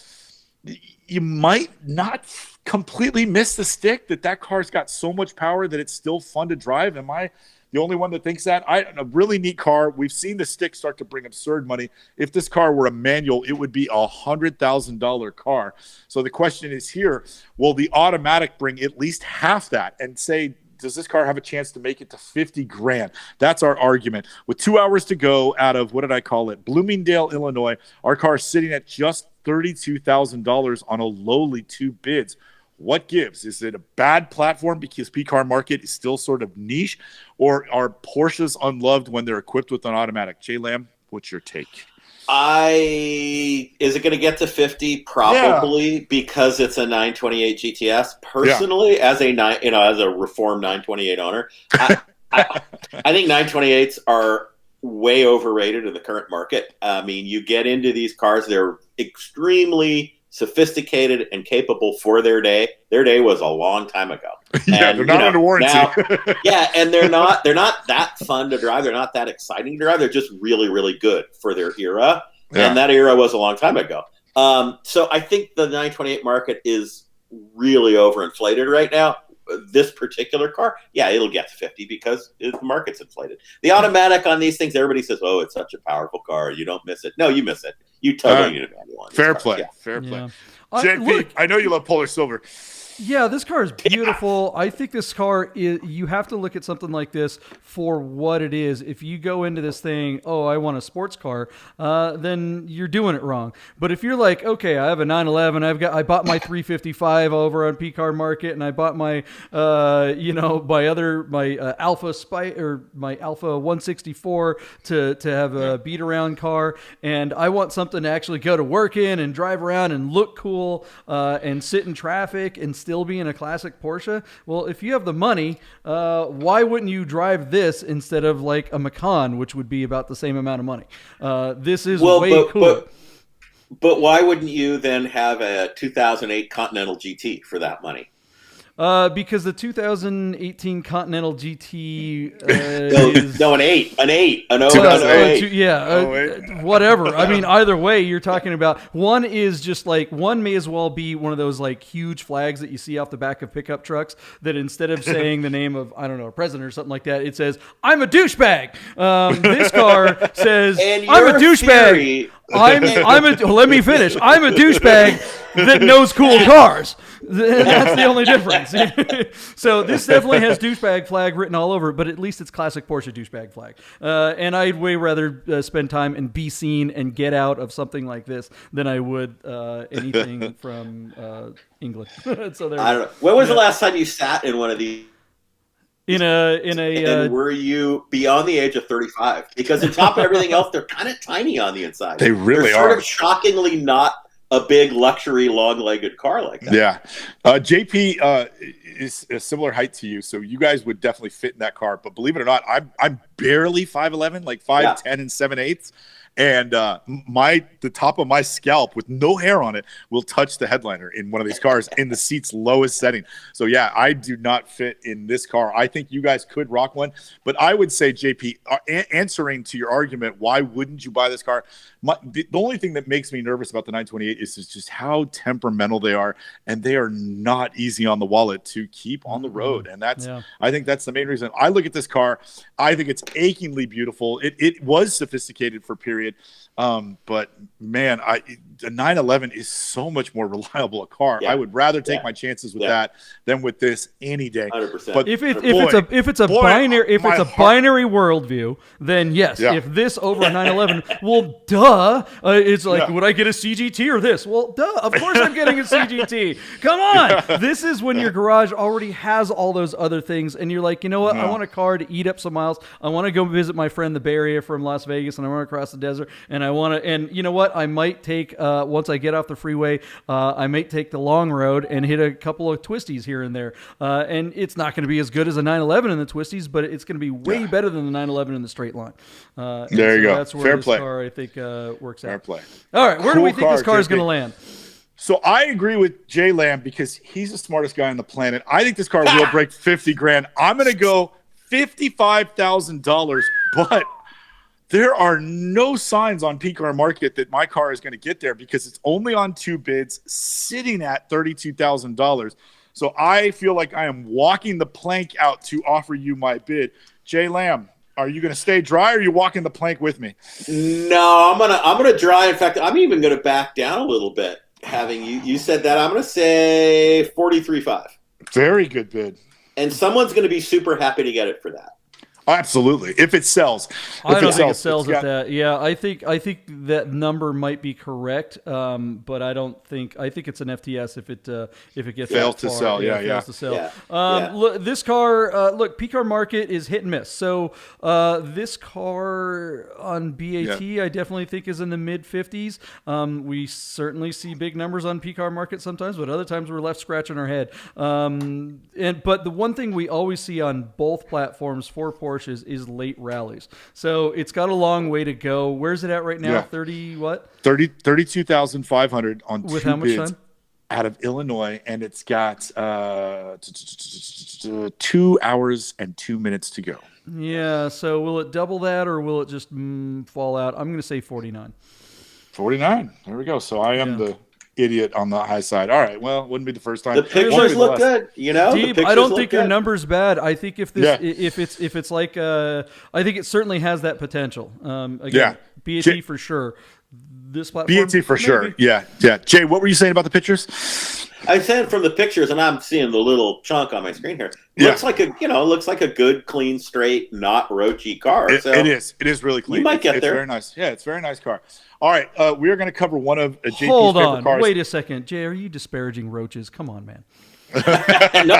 you might not completely miss the stick that car's got so much power that it's still fun to drive? Am I the only one that thinks that? A really neat car. We've seen the stick start to bring absurd money. If this car were a manual, it would be $100,000 car. So the question is here, will the automatic bring at least half that and say, does this car have a chance to make it to 50 grand? That's our argument. With 2 hours to go out of, what did I call it? Bloomingdale, Illinois. Our car is sitting at just $32,000 on a lowly 2 bids. What gives? Is it a bad platform because PCAR market is still sort of niche, or are Porsches unloved when they're equipped with an automatic? Jay Lamm, what's your take? Is it going to get to 50? Probably, because it's a 928 GTS. Personally, as a reformed 928 owner, I think 928s are way overrated in the current market. I mean, you get into these cars, they're extremely sophisticated and capable for their day. Their day was a long time ago. Yeah, and, they're not under warranty. And they're not that fun to drive. They're not that exciting to drive. They're just really, really good for their era. Yeah. And that era was a long time ago. So I think the 928 market is really overinflated right now. This particular car, it'll get to 50 because the market's inflated. The automatic on these things, everybody says, oh, it's such a powerful car. You don't miss it. No, you miss it. You totally need a manual on Fair cars. play. Fair play. JP, I know you love Polar Silver. Yeah, this car is beautiful. I think this car you have to look at something like this for what it is. If you go into this thing, oh, I want a sports car, then you're doing it wrong. But if you're like, okay, I have a 911, I bought my 355 over on PCAR Market, and I bought my my Alfa 164 to have a beat around car, and I want something to actually go to work in and drive around and look cool and sit in traffic and still be in a classic Porsche. Well, if you have the money, why wouldn't you drive this instead of like a Macan, which would be about the same amount of money? This is way cooler. But why wouldn't you then have a 2008 Continental GT for that money? Because the 2018 Continental GT is... an 8. Whatever. I mean, either way, you're talking about one is just like, one may as well be one of those like huge flags that you see off the back of pickup trucks that instead of saying the name of, I don't know, a president or something like that, it says, I'm a douchebag. This car says, I'm a douchebag. Let me finish. I'm a douchebag that knows cool cars. That's the only difference. So this definitely has douchebag flag written all over it, but at least it's classic Porsche douchebag flag. And I'd way rather spend time and be seen and get out of something like this than I would anything from England. So I don't know. When was the last time you sat in one of these? And were you beyond the age of 35? Because on top of everything else, they're kind of tiny on the inside. They really are. Sort of shockingly not a big luxury long-legged car like that. Yeah. JP is a similar height to you, so you guys would definitely fit in that car. But believe it or not, I'm barely 5'11", like 5'10" and 7/8". And the top of my scalp with no hair on it will touch the headliner in one of these cars in the seat's lowest setting. So yeah, I do not fit in this car. I think you guys could rock one, but I would say, JP, answering to your argument, why wouldn't you buy this car? The only thing that makes me nervous about the 928 is just how temperamental they are, and they are not easy on the wallet to keep on the road. And I think that's the main reason. I look at this car, I think it's achingly beautiful. It was sophisticated for period. But man, a 911 is so much more reliable a car. I would rather take my chances with that than with this any day. 100%. But if it's a binary worldview, then yes. Yeah. If this over a 911, well, duh. It's like, would I get a CGT or this? Well, duh. Of course I'm getting a CGT. Come on. This is when your garage already has all those other things, and you're like, you know what? I want a car to eat up some miles. I want to go visit my friend in the Bay Area from Las Vegas, and I want to cross the desert, and I want to. And you know what? I might take once I get off the freeway, I might take the long road and hit a couple of twisties here and there. And it's not going to be as good as a 911 in the twisties, but it's going to be way better than the 911 in the straight line. There you go. That's where Fair this play. car, I think, works Fair out. play. All right, where do we think this car is going to land? So I agree with Jay Lamm because he's the smartest guy on the planet. I think this car will break 50 grand. I'm going to go $55,000, but There are no signs on PCAR Market that my car is going to get there because it's only on 2 bids, sitting at $32,000. So I feel like I am walking the plank out to offer you my bid. Jay Lamm, are you going to stay dry, or are you walking the plank with me? No, I'm gonna dry. In fact, I'm even gonna back down a little bit. Having you said that, I'm gonna say 43.5. Very good bid. And someone's gonna be super happy to get it for that. Absolutely, if it sells. I don't think it sells at that. Yeah, I think that number might be correct, but I think it's an FTS if it gets fails that far. To sell. Fails to sell. Yeah. Look, this car, PCAR Market is hit and miss. So this car on BAT, I definitely think is in the mid 50s. We certainly see big numbers on PCAR Market sometimes, but other times we're left scratching our head. But the one thing we always see on both platforms for Porsche is late rallies. So it's got a long way to go. Where's it at right now? 30 what? 32,500 on with 2 how much bids time? Out of Illinois, and it's got 2 hours and 2 minutes to go. Yeah, so will it double that or will it just fall out? I'm going to say 49. 49. There we go. So I am the idiot on the high side. All right. Well, wouldn't be the first time. The pictures look good, you know. Deeb, I don't think your number's bad. I think if it's like I think it certainly has that potential. Again, BAT for sure. This platform, BAT for maybe. sure. Yeah. Jay, what were you saying about the pictures? I said from the pictures, and I'm seeing the little chunk on my screen here. Looks like a good, clean, straight, not roachy car. It is. It is really clean. You might get there. It's very nice. Yeah, it's a very nice car. All right, we are going to cover one of JP's Hold favorite on. cars. Wait a second. Jay, are you disparaging roaches? Come on, man. No,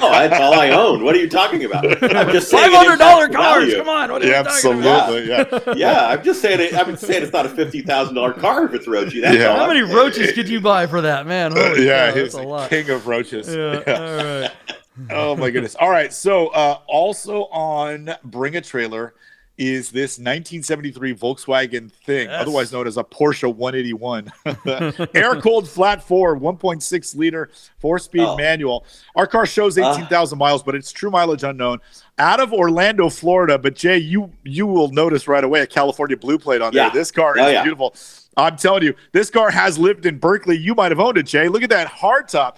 that's all I own. What are you talking about? I'm just saying $500 cars. Come on. What are you talking about? Absolutely. Yeah, I'm just saying it. I'm saying it's not a $50,000 car if it's roachy. That's all. How many roaches could you buy for that, man? Holy cow, he's that's a lot. King of roaches. Yeah. All right. Oh my goodness. All right. So also on Bring a Trailer is this 1973 Volkswagen Thing, otherwise known as a Porsche 181. Air-cooled flat 4, 1.6 liter, 4-speed manual. Our car shows 18,000 miles, but its true mileage unknown. Out of Orlando, Florida. But Jay, you will notice right away a California blue plate on there. This car is beautiful. I'm telling you, this car has lived in Berkeley. You might have owned it, Jay. Look at that hardtop.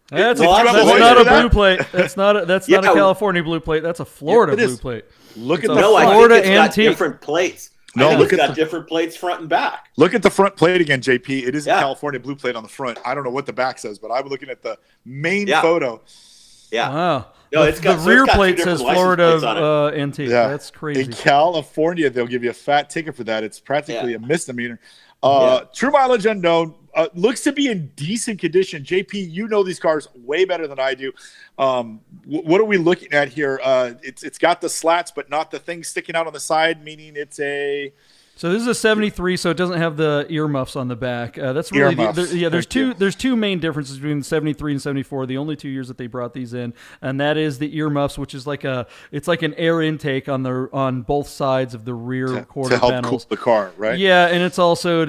That's not a blue plate. That's not a California blue plate. That's a Florida blue plate. Look at the Florida antique. Got different plates. It's got different plates front and back. Look at the front plate again, JP. It is a California blue plate on the front. I don't know what the back says, but I'm looking at the main photo. Yeah. Wow. No, it's got the rear plate says Florida antique. Yeah. That's crazy. In California, they'll give you a fat ticket for that. It's practically a misdemeanor. True mileage unknown. Looks to be in decent condition. JP, you know these cars way better than I do. What are we looking at here? It's got the slats, but not the thing sticking out on the side, meaning it's a... So this is a 73, so it doesn't have the earmuffs on the back. That's really there's two main differences between 73 and 74. The only 2 years that they brought these in, and that is the earmuffs, which is like an air intake on both sides of the rear quarter to help panels. Cool the car, right? Yeah, and it's also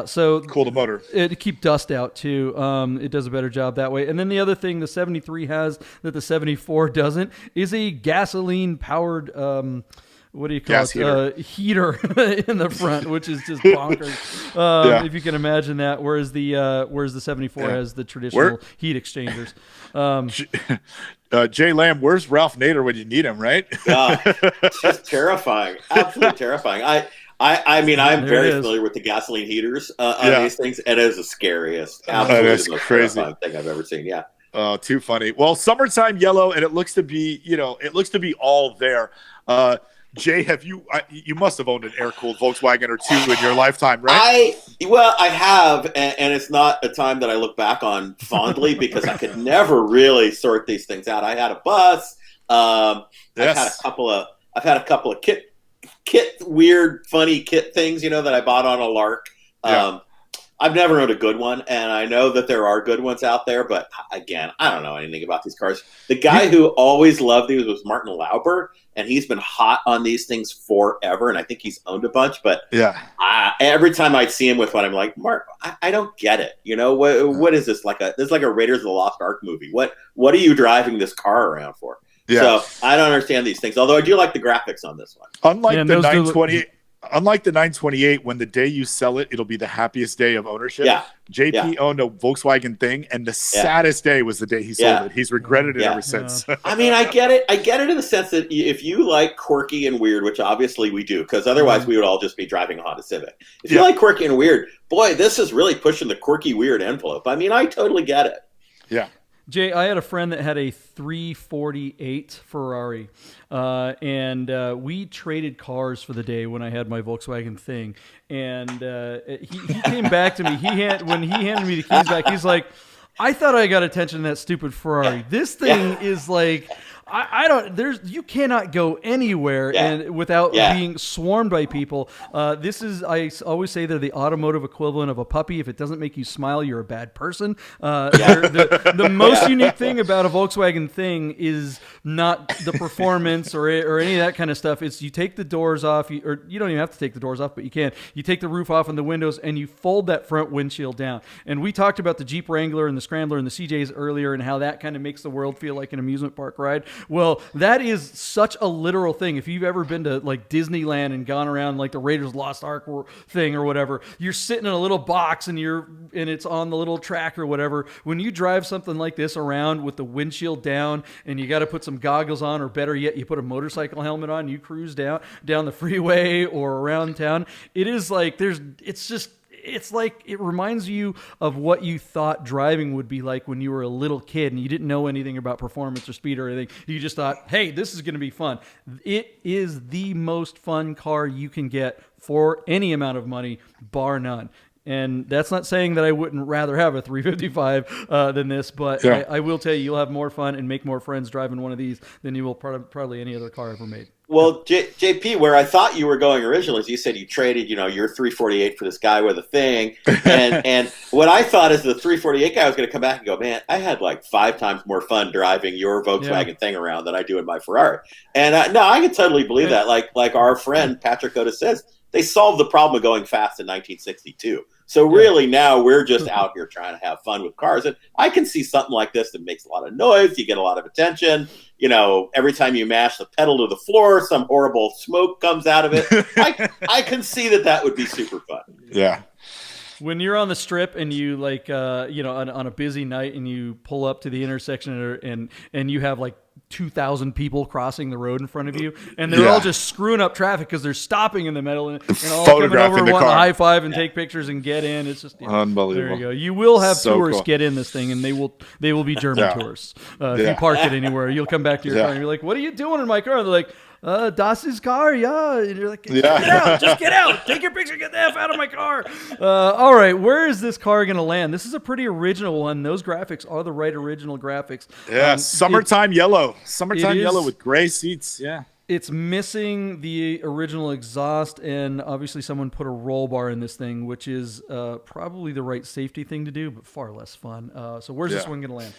so cool the motor. To keep dust out too. It does a better job that way. And then the other thing the 73 has that the 74 doesn't is a gasoline powered. What do you call it? Heater in the front, which is just bonkers. If you can imagine that. Whereas the 74 has the traditional heat exchangers. Jay Lamm, where's Ralph Nader when you need him? Right? It's just terrifying. Absolutely terrifying. I mean, I'm very familiar with the gasoline heaters on these things, and it is the scariest, absolutely the most terrifying thing I've ever seen. Yeah. Oh, too funny. Well, summertime yellow, and it looks to be, all there. Jay, you must have owned an air-cooled Volkswagen or two in your lifetime, right? I have, and it's not a time that I look back on fondly because I could never really sort these things out. I had a bus. I've had a couple of weird, funny kit things, that I bought on a lark. I've never owned a good one, and I know that there are good ones out there, but again, I don't know anything about these cars. The guy who always loved these was Martin Lauber, and he's been hot on these things forever, and I think he's owned a bunch, but every time I see him with one, I'm like, Mark, I don't get it. What is this? This is like a Raiders of the Lost Ark movie. What are you driving this car around for? Yeah. So I don't understand these things, although I do like the graphics on this one. Unlike the 920 unlike the 928, when the day you sell it, it'll be the happiest day of ownership. Yeah. JP owned a Volkswagen Thing, and the saddest day was the day he sold it. He's regretted it ever since. I mean, I get it. I get it in the sense that if you like quirky and weird, which obviously we do, because otherwise we would all just be driving a Honda Civic. If you like quirky and weird, boy, this is really pushing the quirky weird envelope. I mean, I totally get it. Yeah. Jay, I had a friend that had a 348 Ferrari, and we traded cars for the day when I had my Volkswagen Thing. And he came back to me. When he handed me the keys back, he's like, I thought I got attention in that stupid Ferrari. This thing is like... you cannot go anywhere and without being swarmed by people. I always say they're the automotive equivalent of a puppy. If it doesn't make you smile, you're a bad person. The most unique thing about a Volkswagen Thing is not the performance or any of that kind of stuff. It's you take the doors off, or you don't even have to take the doors off, but you can. You take the roof off and the windows, and you fold that front windshield down. And we talked about the Jeep Wrangler and the Scrambler and the CJs earlier, and how that kind of makes the world feel like an amusement park ride. Well, that is such a literal thing. If you've ever been to like Disneyland and gone around like the Raiders Lost Ark thing or whatever, you're sitting in a little box and it's on the little track or whatever. When you drive something like this around with the windshield down and you got to put some goggles on, or better yet, you put a motorcycle helmet on, you cruise down the freeway or around town. It is like it's like it reminds you of what you thought driving would be like when you were a little kid and you didn't know anything about performance or speed or anything. You just thought, hey, this is going to be fun. It is the most fun car you can get for any amount of money, bar none. And that's not saying that I wouldn't rather have a 355 than this, but I will tell you, you'll have more fun and make more friends driving one of these than you will probably any other car ever made. Well, JP, where I thought you were going originally is you said you traded, your 348 for this guy with a Thing. And what I thought is the 348 guy was going to come back and go, man, I had like 5 times more fun driving your Volkswagen Thing around than I do in my Ferrari. And no, I can totally believe that. Like our friend Patrick Otis says, they solved the problem of going fast in 1962. So really now we're just out here trying to have fun with cars. And I can see something like this that makes a lot of noise. You get a lot of attention. Every time you mash the pedal to the floor, some horrible smoke comes out of it. I can see that would be super fun. Yeah. When you're on the strip and you on a busy night and you pull up to the intersection and you have like 2,000 people crossing the road in front of you, and they're all just screwing up traffic because they're stopping in the middle and all coming over and wanting to high five and take pictures and get in. It's just unbelievable. There you go. You will have tourists get in this thing, and they will be German tourists. If you park it anywhere, you'll come back to your car and you're like, "What are you doing in my car?" And they're like, Das is car, and you're like, get out, just get out, take your picture, get the F out of my car. All right, where is this car going to land? This is a pretty original one. Those graphics are the right original graphics. Yeah, summertime yellow with gray seats. Yeah. It's missing the original exhaust, and obviously someone put a roll bar in this thing, which is probably the right safety thing to do, but far less fun. So where's this one going to land?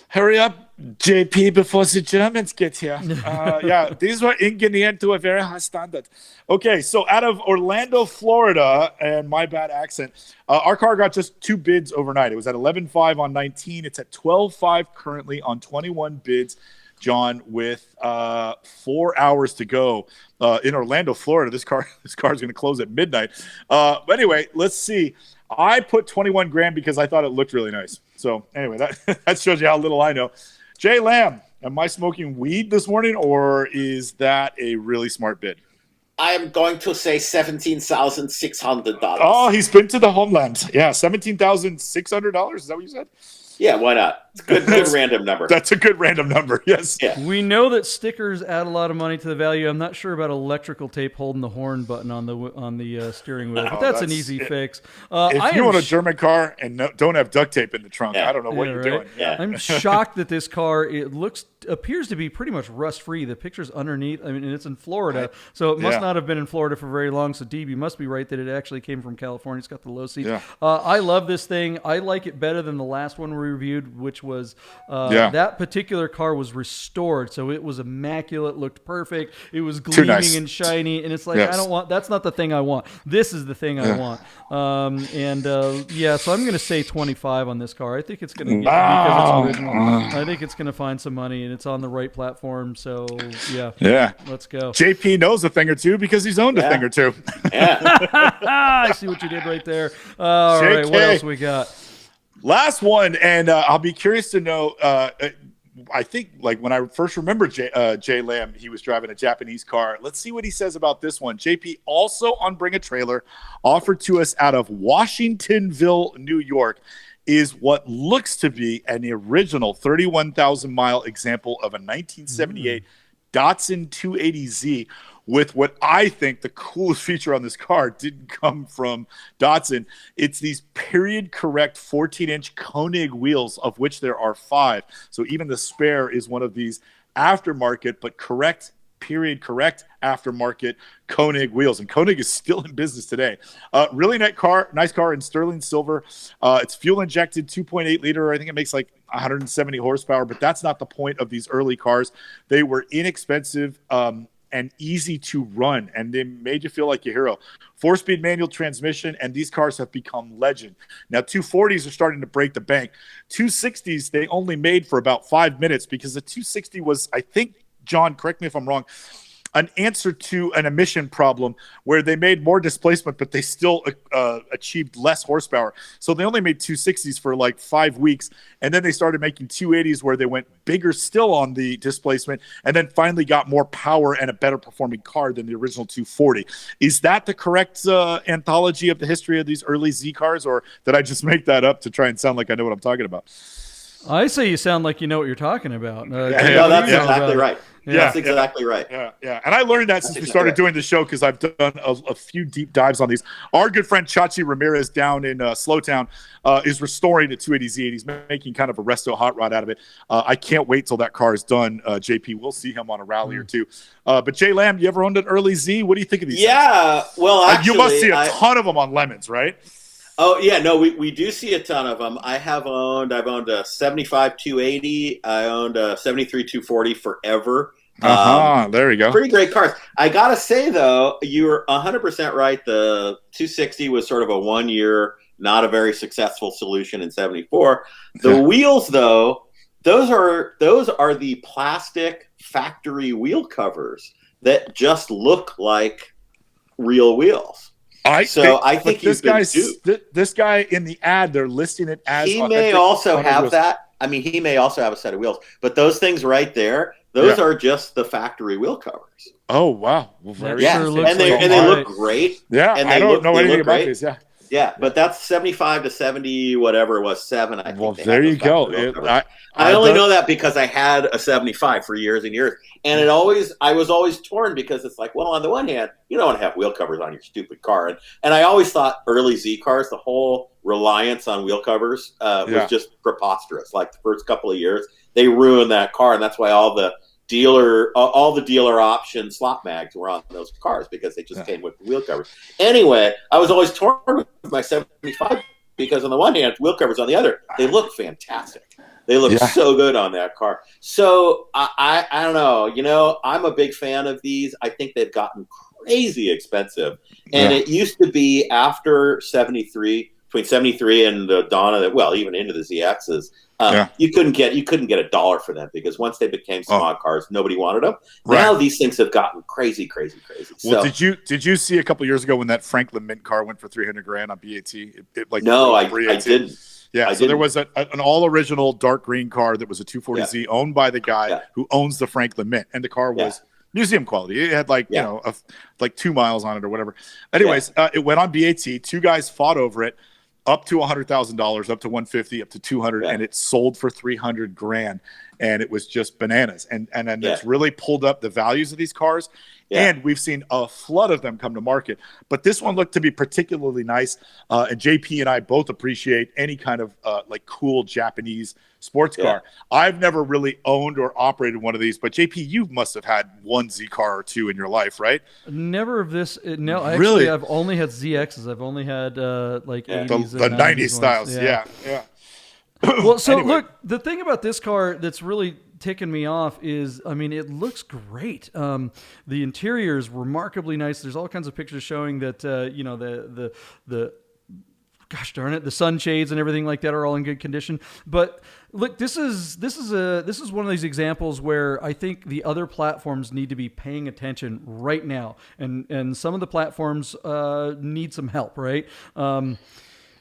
Hurry up, JP, before the Germans get here. These were engineered to a very high standard. Okay, so out of Orlando, Florida, and my bad accent, our car got just 2 bids overnight. It was at 11.5 on 19. It's at 12.5 currently on 21 bids, John, with 4 hours to go in Orlando, Florida. This car is going to close at midnight. But anyway, let's see. I put 21 grand because I thought it looked really nice. So anyway, that shows you how little I know. Jay Lamm, am I smoking weed this morning, or is that a really smart bid? I am going to say $17,600. Oh, he's been to the homeland. Yeah, $17,600. Is that what you said? Yeah, why not? It's a good random number. That's a good random number, yes. Yeah. We know that stickers add a lot of money to the value. I'm not sure about electrical tape holding the horn button on the steering wheel, but that's an easy fix. If you want a German car and don't have duct tape in the trunk, I don't know what you're doing. Yeah. I'm shocked that this car appears to be pretty much rust-free. The picture's underneath. I mean, and it's in Florida, so it must not have been in Florida for very long. So, Deeb, you must be right that it actually came from California. It's got the low seats. Yeah. I love this thing. I like it better than the last one we reviewed, which which was that particular car was restored, so it was immaculate, looked perfect, it was gleaming and shiny, and it's like I don't want. That's not the thing I want. This is the thing I want. So I'm going to say 25 on this car. I think it's going to get because it's original. I think it's going to find some money, and it's on the right platform. So yeah, let's go. JP knows a thing or two because he's owned a thing or two. I see what you did right there. All right, what else we got? Last one, and I'll be curious to know. I think like when I first remember Jay Lamm, he was driving a Japanese car. Let's see what he says about this one. JP, also on Bring a Trailer, offered to us out of Washingtonville, New York, is what looks to be an original 31,000 mile example of a 1978 Datsun 280Z, with what I think the coolest feature on this car didn't come from Datsun. It's these period correct 14-inch Koenig wheels, of which there are 5. So even the spare is one of these aftermarket, but period correct aftermarket Koenig wheels. And Koenig is still in business today. Really nice car in sterling silver. It's fuel injected 2.8 liter. I think it makes like 170 horsepower, but that's not the point of these early cars. They were inexpensive, and easy to run, and they made you feel like a hero. 4-speed manual transmission, and these cars have become legend. Now, 240s are starting to break the bank. 260s, they only made for about 5 minutes because the 260 was, I think, John, correct me if I'm wrong, an answer to an emission problem where they made more displacement, but they still achieved less horsepower. So they only made 260s for like 5 weeks. And then they started making 280s where they went bigger still on the displacement, and then finally got more power and a better performing car than the original 240. Is that the correct anthology of the history of these early Z cars, or did I just make that up to try and sound like I know what I'm talking about? I say you sound like you know what you're talking about. No, that's exactly right. Yeah. That's exactly right. Yeah. And I learned that since we started doing the show, because I've done a few deep dives on these. Our good friend Chachi Ramirez down in Slowtown is restoring a 280Z. He's making kind of a resto hot rod out of it. I can't wait till that car is done. JP, we'll see him on a rally or two. But Jay Lamm, you ever owned an early Z? What do you think of these things? Well, actually, you must see a ton of them on Lemons, right? Oh yeah, no, we do see a ton of them. I've owned a 75 280. I owned a 73 240 forever. There you go. Pretty great cars. I gotta say though, you were 100% right. The 260 was sort of a 1 year, not a very successful solution in 74. The wheels though, those are the plastic factory wheel covers that just look like real wheels. I think this guy in the ad, they're listing it as he may also have that. I mean, he may also have a set of wheels, but those things right there, those are just the factory wheel covers. Oh wow! Well, and they look great. Yeah, and I don't know anything about these. Yeah, but that's 75 to 70, whatever it was, 7. I think. Well, there you go. I only know that because I had a 75 for years and years, and I was always torn because it's like, well, on the one hand, you don't want to have wheel covers on your stupid car, and I always thought early Z cars, the whole reliance on wheel covers was just preposterous. Like the first couple of years, they ruined that car, and that's why all the dealer option slot mags were on those cars because they just came with the wheel covers. Anyway, I was always torn with my 75 because on the one hand, wheel covers, on the other, they look fantastic. They look so good on that car. So I don't know. You know, I'm a big fan of these. I think they've gotten crazy expensive. And it used to be after 73, between 73 and the dawn of even into the ZXs, you couldn't get $1 for them because once they became small cars, nobody wanted them. Right. Now these things have gotten crazy. Well, did you see a couple years ago when that Franklin Mint car went for $300,000 on BAT? No, I didn't. Yeah, so there was an all original dark green car that was a 240Z owned by the guy who owns the Franklin Mint, and the car was museum quality. It had like 2 miles on it or whatever. Anyways, it went on BAT. 2 guys fought over it. Up to $100,000, up to 150, up to 200, and it sold for $300,000, and it was just bananas. And then it's really pulled up the values of these cars, and we've seen a flood of them come to market. But this one looked to be particularly nice, and JP and I both appreciate any kind of like cool Japanese sports car. I've never really owned or operated one of these, but JP, you must have had one Z car or two in your life, right? Never of this. No, really? Actually, I've only had ZXs. I've only had like 80s the 90s styles. Yeah. Well, so Anyway. look, the thing about this car that's really ticking me off is, I mean, it looks great. The interior is remarkably nice. There's all kinds of pictures showing that, you know, the gosh darn it, the sunshades and everything like that are all in good condition. But look, this is one of these examples where I think the other platforms need to be paying attention right now, and some of the platforms need some help. Right,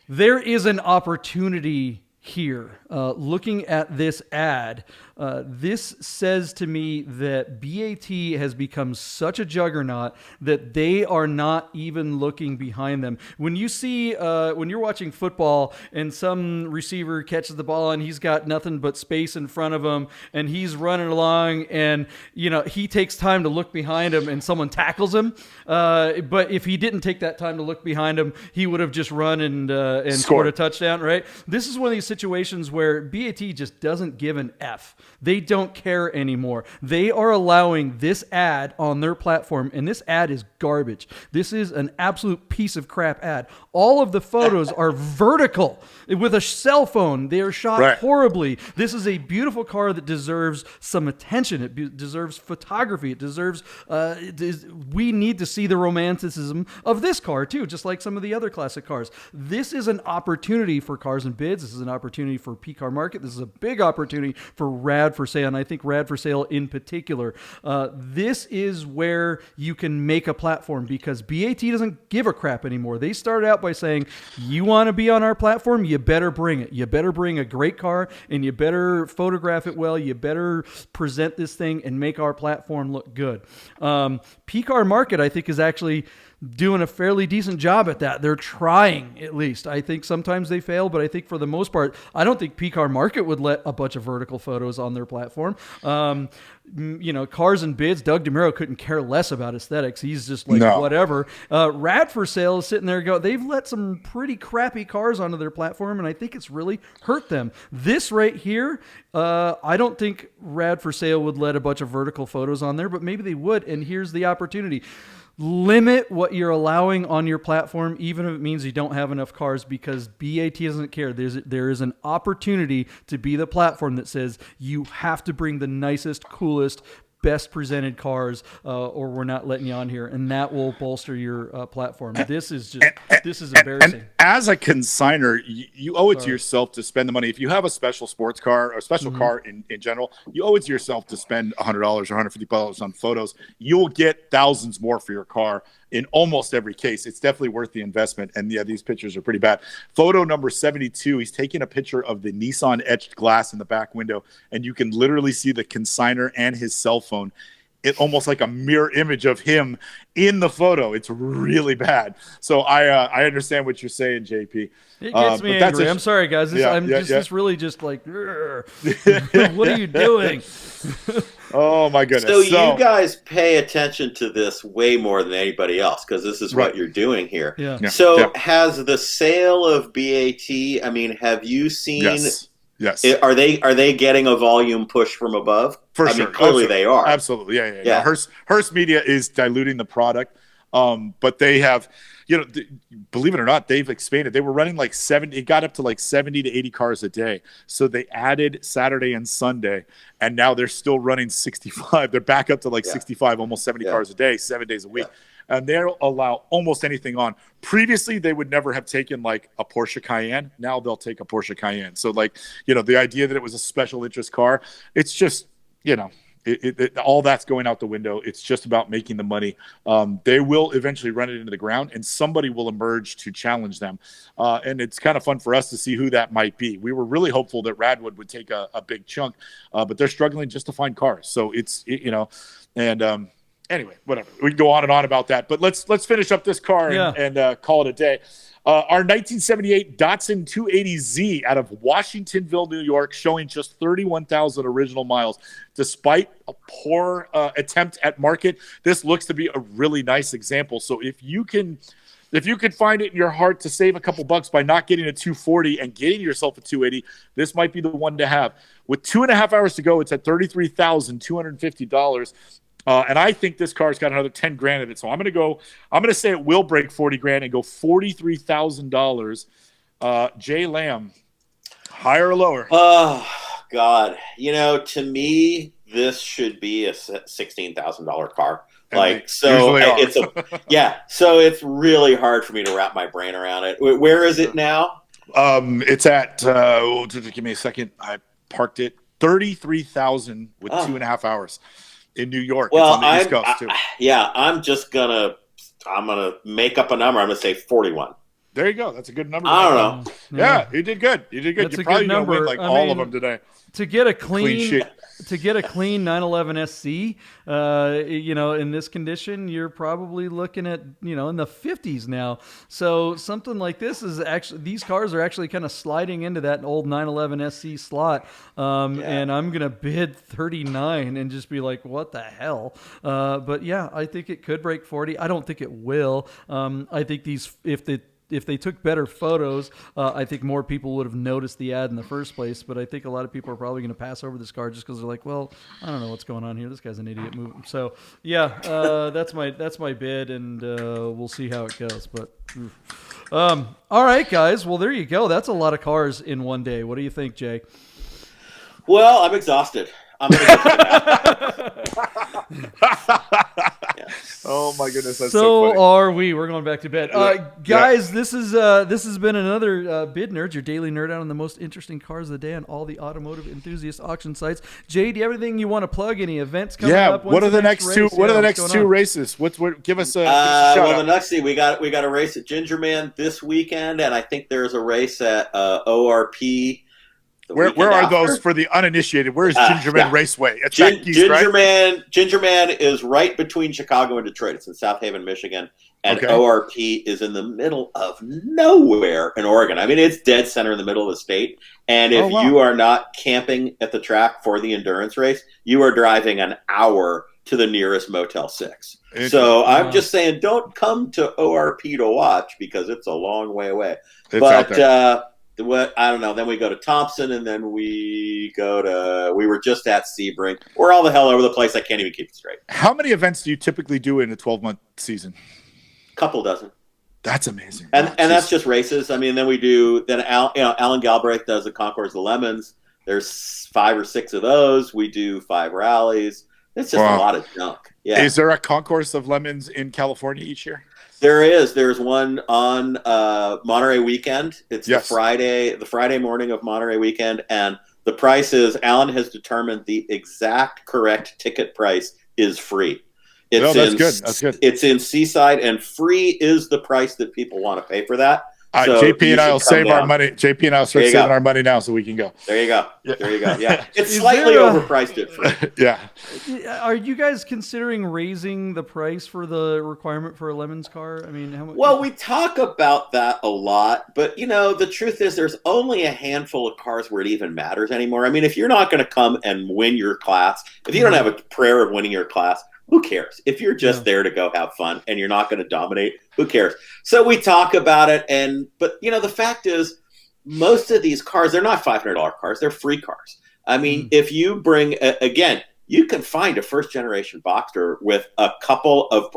there is an opportunity here. Looking at this ad, this says to me that BAT has become such a juggernaut that they are not even looking behind them. When you see, when you're watching football and some receiver catches the ball and he's got nothing but space in front of him and he's running along and, you know, he takes time to look behind him and someone tackles him. But if he didn't take that time to look behind him, he would have just run and scored a touchdown, right? This is one of these situations where BAT just doesn't give an F. They don't care anymore. They are allowing this ad on their platform, and this ad is garbage. This is an absolute piece of crap ad. All of the photos are vertical with a cell phone. They are shot horribly. This is a beautiful car that deserves some attention. It deserves photography. It deserves, we need to see the romanticism of this car too, just like some of the other classic cars. This is an opportunity for Cars and Bids. This is an opportunity for PCAR Market. This is a big opportunity for Rad For Sale, and I think Rad For Sale in particular. This is where you can make a platform because BAT doesn't give a crap anymore. They started out by saying, you want to be on our platform, you better bring it. You better bring a great car, and you better photograph it well. You better present this thing and make our platform look good. PCAR Market, I think, is actually doing a fairly decent job at that. They're trying, at least. I think sometimes they fail, but I think for the most part, I don't think PCAR Market would let a bunch of vertical photos on their platform. You know, Cars and Bids, Doug DeMuro couldn't care less about aesthetics. He's just like, whatever. Rad For Sale is sitting there they've let some pretty crappy cars onto their platform, and I think it's really hurt them. This right here, I don't think Rad For Sale would let a bunch of vertical photos on there, but maybe they would, and here's the opportunity. Limit what you're allowing on your platform, even if it means you don't have enough cars, because BAT doesn't care. There is an opportunity to be the platform that says you have to bring the nicest, coolest, best presented cars, or we're not letting you on here, and that will bolster your platform. This is embarrassing. And as a consigner, you owe it to yourself to spend the money. If you have a special sports car or a special car in general, you owe it to yourself to spend $100 or $150 on photos. You'll get thousands more for your car in almost every case. It's definitely worth the investment. And yeah, these pictures are pretty bad. Photo number 72, he's taking a picture of the Nissan etched glass in the back window, and you can literally see the consigner and his cell phone. It almost like a mirror image of him in the photo. It's really bad. So I understand what you're saying, JP. It gets me angry. I'm sorry, guys. This really just like, what are you doing? Oh my goodness. So you guys pay attention to this way more than anybody else, because this is what you're doing here. So has the sale of BAT, I mean, have you seen... Yes. Are they getting a volume push from above? For sure. I mean, clearly they are. Absolutely. Yeah. Hearst Media is diluting the product, but they have, believe it or not, they've expanded. They were running like 70. It got up to like 70 to 80 cars a day. So they added Saturday and Sunday, and now they're still running 65. They're back up to like 65, almost 70 cars a day, 7 days a week. And they'll allow almost anything on. Previously, they would never have taken like a Porsche Cayenne. Now they'll take a Porsche Cayenne. So like, the idea that it was a special interest car, it's just, all that's going out the window. It's just about making the money. They will eventually run it into the ground, and somebody will emerge to challenge them. And it's kind of fun for us to see who that might be. We were really hopeful that Radwood would take a big chunk, but they're struggling just to find cars. So anyway, whatever. We can go on and on about that, but let's finish up this car and call it a day. Our 1978 Datsun 280Z out of Washingtonville, New York, showing just 31,000 original miles. Despite a poor attempt at market, this looks to be a really nice example. So if you can find it in your heart to save a couple bucks by not getting a 240 and getting yourself a 280, this might be the one to have. With 2.5 hours to go, it's at $33,250. And I think this car's got another 10 grand in it. So I'm going to say it will break 40 grand and go $43,000. Jay Lamm, Higher or lower? Oh God, to me, this should be a $16,000 car. And So usually are. So it's really hard for me to wrap my brain around it. Where is it now? It's at give me a second. I parked it 33,000 with 2.5 hours in New York. Well, it's on the East Coast too. I'm gonna make up a number. I'm gonna say 41. There you go. That's a good number. I don't know. Yeah, you did good. That's You're probably going to win all of them today. To get a clean 911 SC, in this condition, you're probably looking at, in the 50s now. So something like this these cars are actually kind of sliding into that old 911 SC slot. And I'm going to bid 39 and just be like, what the hell? But yeah, I think it could break 40. I don't think it will. I think if they took better photos, I think more people would have noticed the ad in the first place. But I think a lot of people are probably going to pass over this car just because they're like, well, I don't know what's going on here. This guy's an idiot. So yeah, that's my bid, and we'll see how it goes. But all right, guys. Well, there you go. That's a lot of cars in one day. What do you think, Jay? Well, I'm exhausted. I'm going to Oh my goodness, that's so funny. are we. We're going back to bed. Guys, this has been another Bid Nerds, your daily nerd out on the most interesting cars of the day on all the automotive enthusiast auction sites. Jay, do you have anything you want to plug? Any events coming up? What are the next two? What are the next two races? Give us a shout out. The next thing we got a race at Gingerman this weekend, and I think there's a race at ORP. Where are those for the uninitiated? Where is Gingerman Raceway? At Gingerman is right between Chicago and Detroit. It's in South Haven, Michigan. And ORP is in the middle of nowhere in Oregon. I mean, it's dead center in the middle of the state. And if you are not camping at the track for the endurance race, you are driving an hour to the nearest Motel 6. So I'm just saying, don't come to ORP to watch because it's a long way away. I don't know. Then we go to Thompson, and then we were just at Sebring. We're all the hell over the place. I can't even keep it straight. How many events do you typically do in a 12-month season? Couple dozen. That's amazing. And that's just races. I mean, then we do. Then Alan Galbraith does the Concours de Lemons. There's 5 or 6 of those. We do 5 rallies. It's just a lot of junk. Yeah. Is there a Concours of Lemons in California each year? There is. There's one on Monterey weekend. It's the Friday morning of Monterey weekend, and the price is, Alan has determined the exact correct ticket price is free. That's good. It's in Seaside, and free is the price that people want to pay for that. So JP and I will save our money. JP and I will start saving our money now so we can go. There you go. There you go. Yeah. It's slightly overpriced at free. Yeah. Are you guys considering raising the price for the requirement for a Lemons car? I mean, how much? Well, we talk about that a lot, but the truth is there's only a handful of cars where it even matters anymore. I mean, if you're not going to come and win your class, if you don't have a prayer of winning your class, who cares? If you're just there to go have fun and you're not going to dominate, who cares? So we talk about it, but the fact is, most of these cars, they're not $500 cars; they're free cars. I mean, if you bring you can find a first generation Boxster with a couple of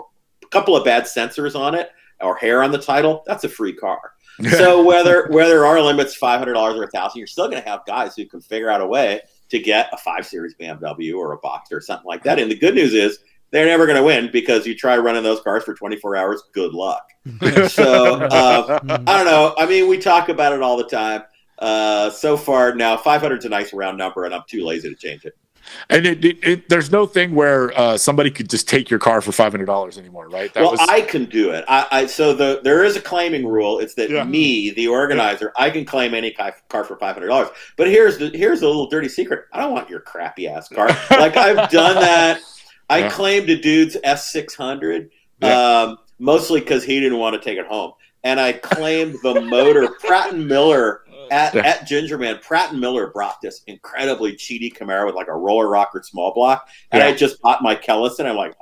bad sensors on it or hair on the title. That's a free car. So whether our limit's $500 or $1,000, you're still going to have guys who can figure out a way to get a 5 Series BMW or a Boxster or something like that. And the good news is, they're never going to win because you try running those cars for 24 hours. Good luck. So I don't know. I mean, we talk about it all the time. So far now, 500 is a nice round number, and I'm too lazy to change it. And there's no thing where somebody could just take your car for $500 anymore, right? I can do it. There is a claiming rule. It's that me, the organizer, I can claim any car for $500. But here's a little dirty secret. I don't want your crappy ass car. Like, I've done that. I claimed a dude's S600, mostly because he didn't want to take it home. And I claimed the motor. Pratt & Miller at Gingerman, Pratt & Miller brought this incredibly cheaty Camaro with like a roller rocker small block. And I just bought my Kellis, and I'm like,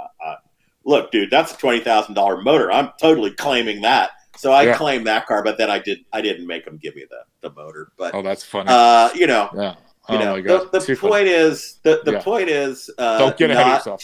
look, dude, that's a $20,000 motor. I'm totally claiming that. So I claimed that car, but then I didn't make them give me the motor. But that's funny. The point is don't get ahead of yourself.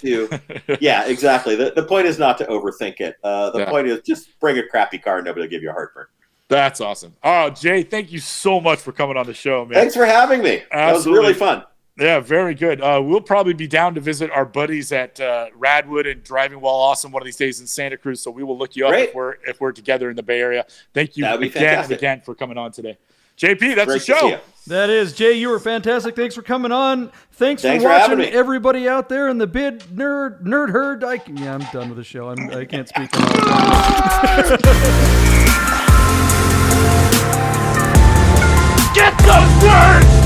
Exactly. The point is not to overthink it. The point is just bring a crappy car and nobody will give you a heartburn. That's awesome. Oh, Jay, thank you so much for coming on the show, man. Thanks for having me. That was really fun. Yeah, very good. We'll probably be down to visit our buddies at Radwood and Driving While Awesome one of these days in Santa Cruz. So we will look you up if we're together in the Bay Area. Thank you again for coming on today. JP, that's the show. That is. Jay, you were fantastic. Thanks for coming on. Thanks for watching, everybody out there in the bid nerd herd. I'm done with the show. I can't speak on all that. Get those nerds!